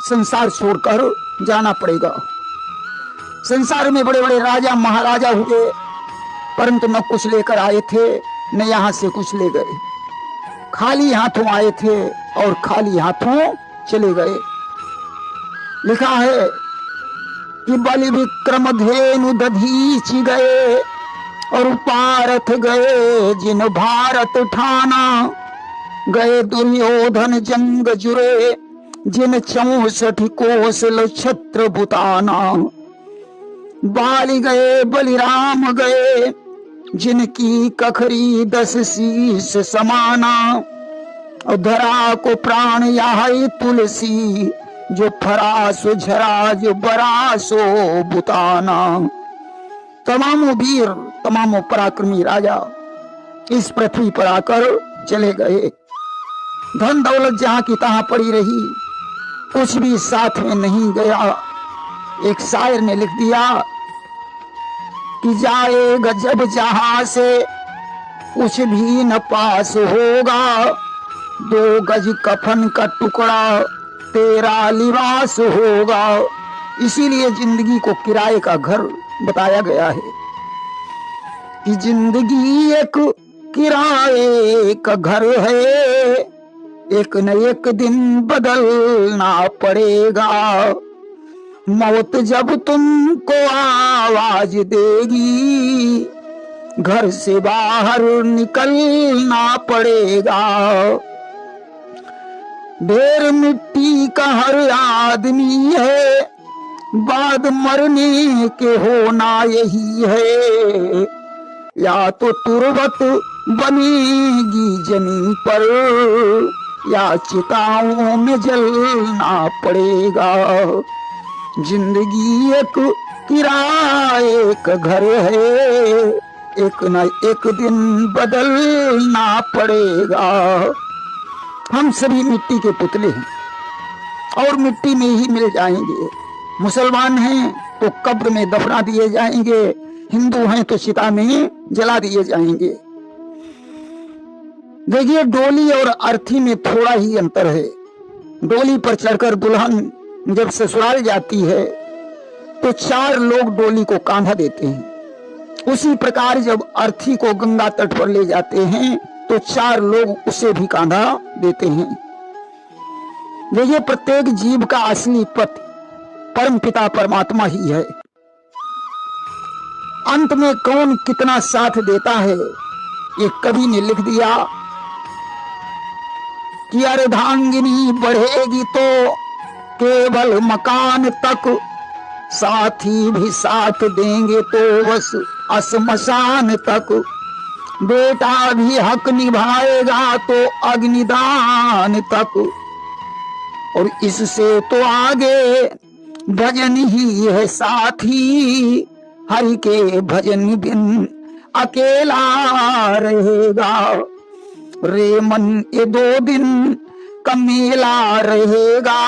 संसार छोड़कर जाना पड़ेगा। संसार में बड़े बड़े राजा महाराजा हुए, परंतु न कुछ लेकर आए थे न यहां से कुछ ले गए। खाली हाथों आए थे और खाली हाथों चले गए। लिखा है कि बलि विक्रम धेनु दधीच गए और पारथ गए जिन भारत ठाना। गए दुर्योधन जंग जुरे जिन 64 कोसल छत्र बुताना। बाली गए बलिराम गए जिनकी कखरी 10 शीश समाना। और धरा को प्राण यहाई तुलसी जो फरासो झरा जो बरासो बुताना। तमामों वीर तमामों पराक्रमी राजा इस पृथ्वी पर आकर चले गए। धन दौलत जहां की तहां पड़ी रही, कुछ भी साथ में नहीं गया। एक शायर ने लिख दिया कि जाएगा जब जहां से कुछ भी न पास होगा। 2 गज कफन का टुकड़ा तेरा लिबास होगा। इसीलिए जिंदगी को किराए का घर बताया गया है कि जिंदगी एक किराए का घर है, एक न एक दिन बदलना पड़ेगा। मौत जब तुमको आवाज देगी, घर से बाहर निकलना पड़ेगा। ढेर मिट्टी का हर आदमी है, बाद मरने के होना यही है। या तो तुरबत बनेगी जमीन पर, या चिताओं में जलना पड़ेगा। जिंदगी एक किराए का घर है, एक न एक दिन बदलना पड़ेगा। हम सभी मिट्टी के पुतले हैं और मिट्टी में ही मिल जाएंगे। मुसलमान हैं तो कब्र में दफना दिए जाएंगे, हिंदू हैं तो चिता में जला दिए जाएंगे। देखिए, डोली और अर्थी में थोड़ा ही अंतर है। डोली पर चढ़कर दुल्हन जब ससुराल जाती है तो 4 लोग डोली को कांधा देते हैं। उसी प्रकार जब अर्थी को गंगा तट पर ले जाते हैं तो 4 लोग उसे भी कांधा देते हैं। देखिए, प्रत्येक जीव का असली पति परमपिता परमात्मा ही है। अंत में कौन कितना साथ देता है, एक कवि ने लिख दिया कि अर्धांगिनी बढ़ेगी तो केवल मकान तक, साथी भी साथ देंगे तो बस असमशान तक। बेटा भी हक निभाएगा तो अग्निदान तक, और इससे तो आगे भजन ही है साथी। हरि के भजन बिन अकेला रहेगा। रे मन ये 2 दिन का मेला रहेगा,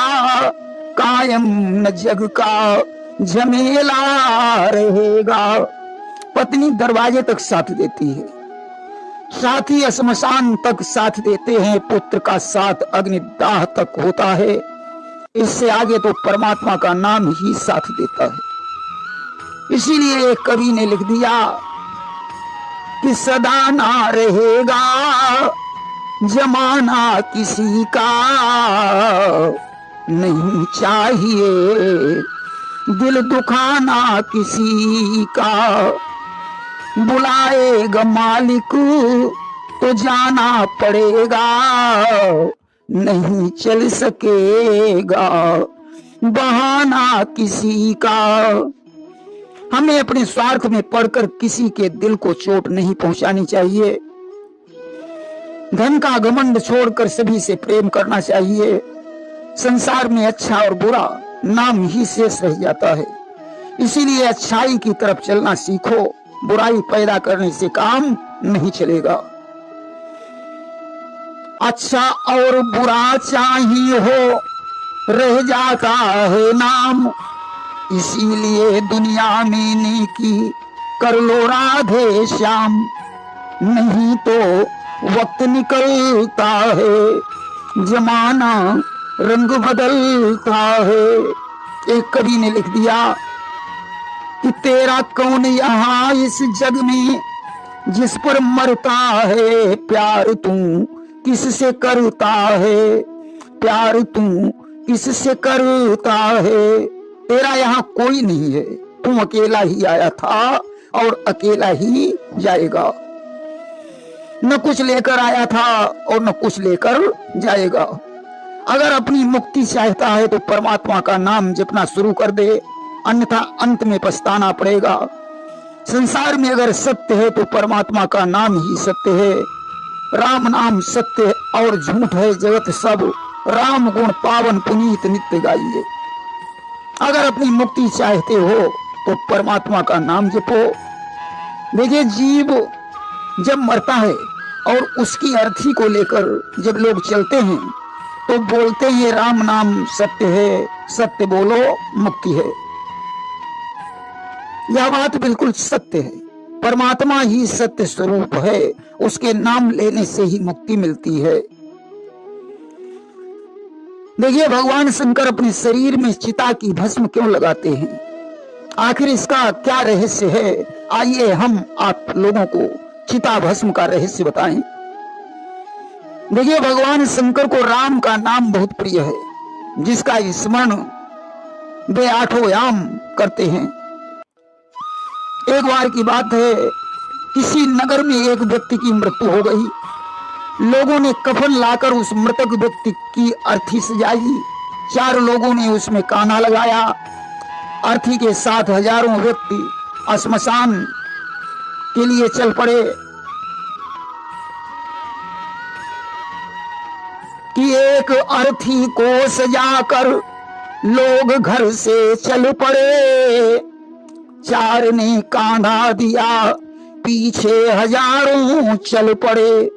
कायम न जग का झमेला रहेगा। पत्नी दरवाजे तक साथ देती है, साथी श्मशान तक साथ देते हैं, पुत्र का साथ अग्निदाह तक होता है। इससे आगे तो परमात्मा का नाम ही साथ देता है। इसीलिए एक कवि ने लिख दिया कि सदा ना रहेगा जमाना किसी का, नहीं चाहिए दिल दुखाना किसी का। बुलाएगा मालिक तो जाना पड़ेगा, नहीं चल सकेगा बहाना किसी का। हमें अपने स्वार्थ में पड़कर किसी के दिल को चोट नहीं पहुंचानी चाहिए। धन का घमंड छोड़कर सभी से प्रेम करना चाहिए। संसार में अच्छा और बुरा नाम ही शेष रह जाता है, इसीलिए अच्छाई की तरफ चलना सीखो। बुराई पैदा करने से काम नहीं चलेगा। अच्छा और बुरा चाहिए हो, रह जाता है नाम, इसीलिए दुनिया में नेकी कर लो राधे श्याम। नहीं तो वक्त निकलता है, जमाना रंग बदलता है। एक कवि ने लिख दिया कि तेरा कौन यहाँ इस जग में जिस पर मरता है, प्यार तू किससे करता है, प्यार तू किससे करता है। तेरा यहाँ कोई नहीं है, तू अकेला ही आया था और अकेला ही जाएगा। न कुछ लेकर आया था और न कुछ लेकर जाएगा। अगर अपनी मुक्ति चाहता है तो परमात्मा का नाम जपना शुरू कर दे, अन्यथा अंत में पछताना पड़ेगा। संसार में अगर सत्य है तो परमात्मा का नाम ही सत्य है। राम नाम सत्य और झूठ है जगत सब, राम गुण पावन पुनीत नित्य गाइए। अगर अपनी मुक्ति चाहते हो तो परमात्मा का नाम जपो। देखिए, जीव जब मरता है और उसकी अर्थी को लेकर जब लोग चलते हैं तो बोलते हैं राम नाम सत्य है, सत्य बोलो मुक्ति है। यह बात बिल्कुल सत्य है। परमात्मा ही सत्य स्वरूप है, उसके नाम लेने से ही मुक्ति मिलती है। देखिए, भगवान शंकर अपने शरीर में चिता की भस्म क्यों लगाते हैं, आखिर इसका क्या रहस्य है? आइए हम आप लोगों को चिता भस्म का रहस्य बताएं। देखिए, भगवान शंकर को राम का नाम बहुत प्रिय है, जिसका स्मरण वे आठों याम करते हैं। एक बार की बात है, किसी नगर में एक व्यक्ति की मृत्यु हो गई। लोगों ने कफन लाकर उस मृतक व्यक्ति की अर्थी सजाई। 4 लोगों ने उसमें कान्हा लगाया। अर्थी के साथ हजारों व्यक्ति श्मशान के लिए चल पड़े कि एक अर्थी को सजाकर लोग घर से चल पड़े। 4 ने कांधा दिया, पीछे हजारों चल पड़े।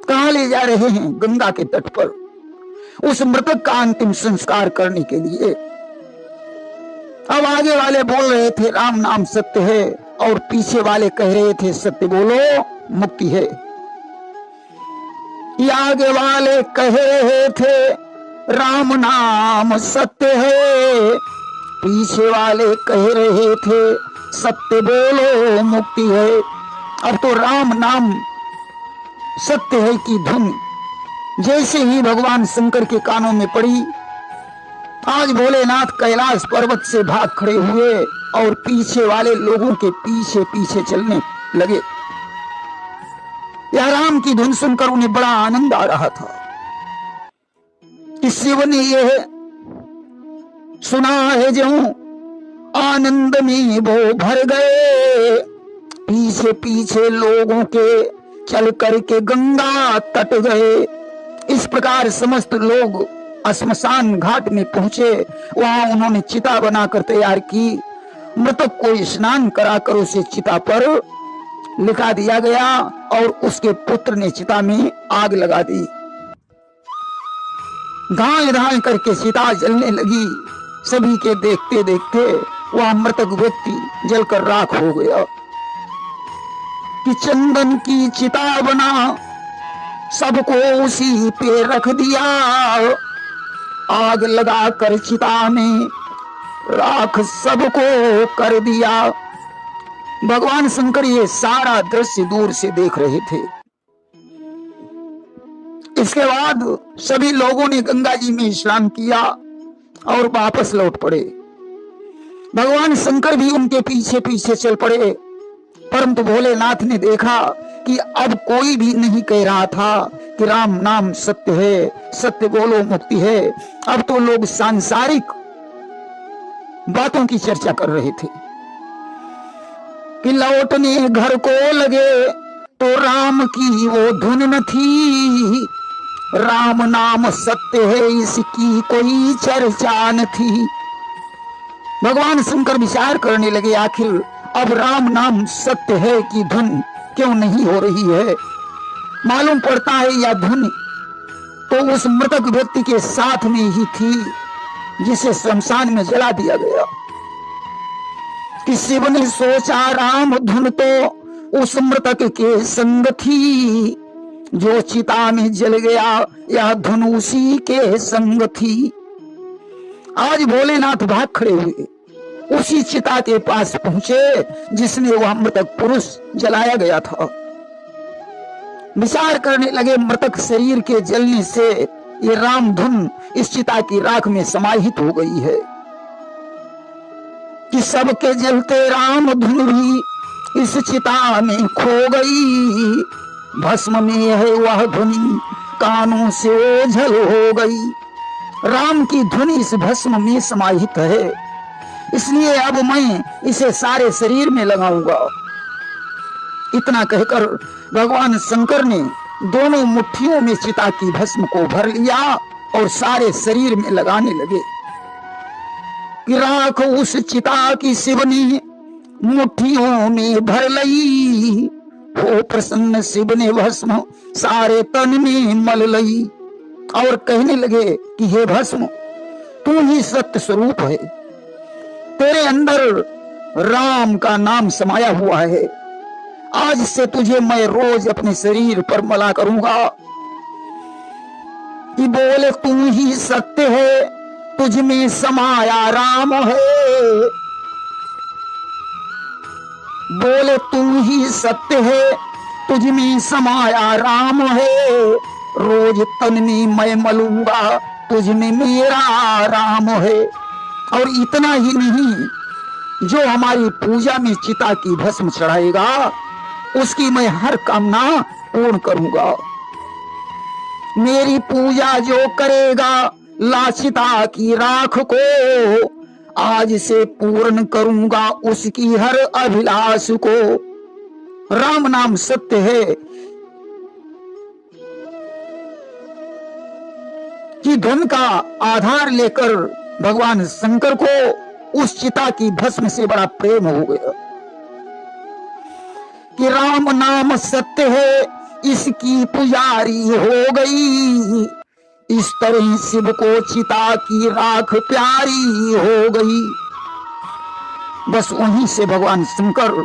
कहां ले जा रहे हैं? गंगा के तट पर, उस मृतक का अंतिम संस्कार करने के लिए। अब आगे वाले बोल रहे थे राम नाम सत्य है, और पीछे वाले कह रहे थे सत्य बोलो मुक्ति है। ये आगे वाले कह रहे थे राम नाम सत्य है, पीछे वाले कह रहे थे सत्य बोलो मुक्ति है। अब तो राम नाम सत्य है की धुन जैसे ही भगवान शंकर के कानों में पड़ी, आज भोलेनाथ कैलाश पर्वत से भाग खड़े हुए और पीछे वाले लोगों के पीछे पीछे चलने लगे। यह राम की धुन सुनकर उन्हें बड़ा आनंद आ रहा था कि शिव ने यह सुना है जो आनंद में वो भर गए। पीछे पीछे लोगों के चल करके गंगा तट गए। इस प्रकार समस्त लोग श्मशान घाट में पहुंचे। वहां उन्होंने चिता बनाकर तैयार की। मृतक को स्नान कराकर उसे चिता पर लिखा दिया गया और उसके पुत्र ने चिता में आग लगा दी। धाए धाए करके चिता जलने लगी। सभी के देखते देखते वह मृतक व्यक्ति जलकर राख हो गया। कि चंदन की चिता बना, सबको उसी पे रख दिया। आग लगा कर चिता में राख सबको कर दिया। भगवान शंकर ये सारा दृश्य दूर से देख रहे थे। इसके बाद सभी लोगों ने गंगा जी में स्नान किया और वापस लौट पड़े। भगवान शंकर भी उनके पीछे पीछे चल पड़े। परंतु भोलेनाथ ने देखा कि अब कोई भी नहीं कह रहा था कि राम नाम सत्य है, सत्य बोलो मुक्ति है। अब तो लोग सांसारिक बातों की चर्चा कर रहे थे कि लौटने घर को लगे तो राम की वो धुन न थी, राम नाम सत्य है इसकी कोई चर्चा न थी। भगवान शंकर विचार करने लगे, आखिर अब राम नाम सत्य है कि धुन क्यों नहीं हो रही है। मालूम पड़ता है यह धुन तो उस मृतक व्यक्ति के साथ में ही थी जिसे शमशान में जला दिया गया। कि शिव ने सोचा राम धुन तो उस मृतक के संग थी, जो चिता में जल गया यह धुन उसी के संग थी। आज भोलेनाथ भाग खड़े हुए उसी चिता के पास पहुंचे जिसने वह मृतक पुरुष जलाया गया था। विचार करने लगे, मृतक शरीर के जलने से ये राम धुन इस चिता की राख में समाहित हो गई है कि सबके जलते राम धुन भी इस चिता में खो गई। भस्म में है वह ध्वनि कानों से ओझल हो गई। राम की ध्वनि इस भस्म में समाहित है, इसलिए अब मैं इसे सारे शरीर में लगाऊंगा। इतना कहकर भगवान शंकर ने दोनों मुट्ठियों में चिता की भस्म को भर लिया और सारे शरीर में लगाने लगे। कि राख उस चिता की शिव ने मुट्ठियों में भर लई, हो प्रसन्न शिव ने भस्म सारे तन में मल लई। और कहने लगे कि हे भस्म, तू ही सत्य स्वरूप है, तेरे अंदर राम का नाम समाया हुआ है। आज से तुझे मैं रोज अपने शरीर पर मला करूंगा। कि बोले तू ही सत्य है, तुझ में समाया राम है। बोले तू ही सत्य है, तुझ में समाया राम है। रोज तन में मैं मलूंगा, तुझ में मेरा राम है। और इतना ही नहीं, जो हमारी पूजा में चिता की भस्म चढ़ाएगा उसकी मैं हर कामना पूर्ण करूंगा। मेरी पूजा जो करेगा लाचिता की राख को, आज से पूर्ण करूंगा उसकी हर अभिलाष को। राम नाम सत्य है कि धन का आधार लेकर भगवान शंकर को उस चिता की भस्म से बड़ा प्रेम हो गया। कि राम नाम सत्य है इसकी पुजारी हो गई। इस तरह शिव को चिता की राख प्यारी हो गई। बस वहीं से भगवान शंकर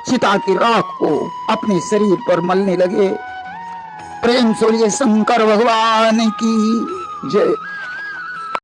चिता की राख को अपने शरीर पर मलने लगे। प्रेम से शंकर भगवान की जय।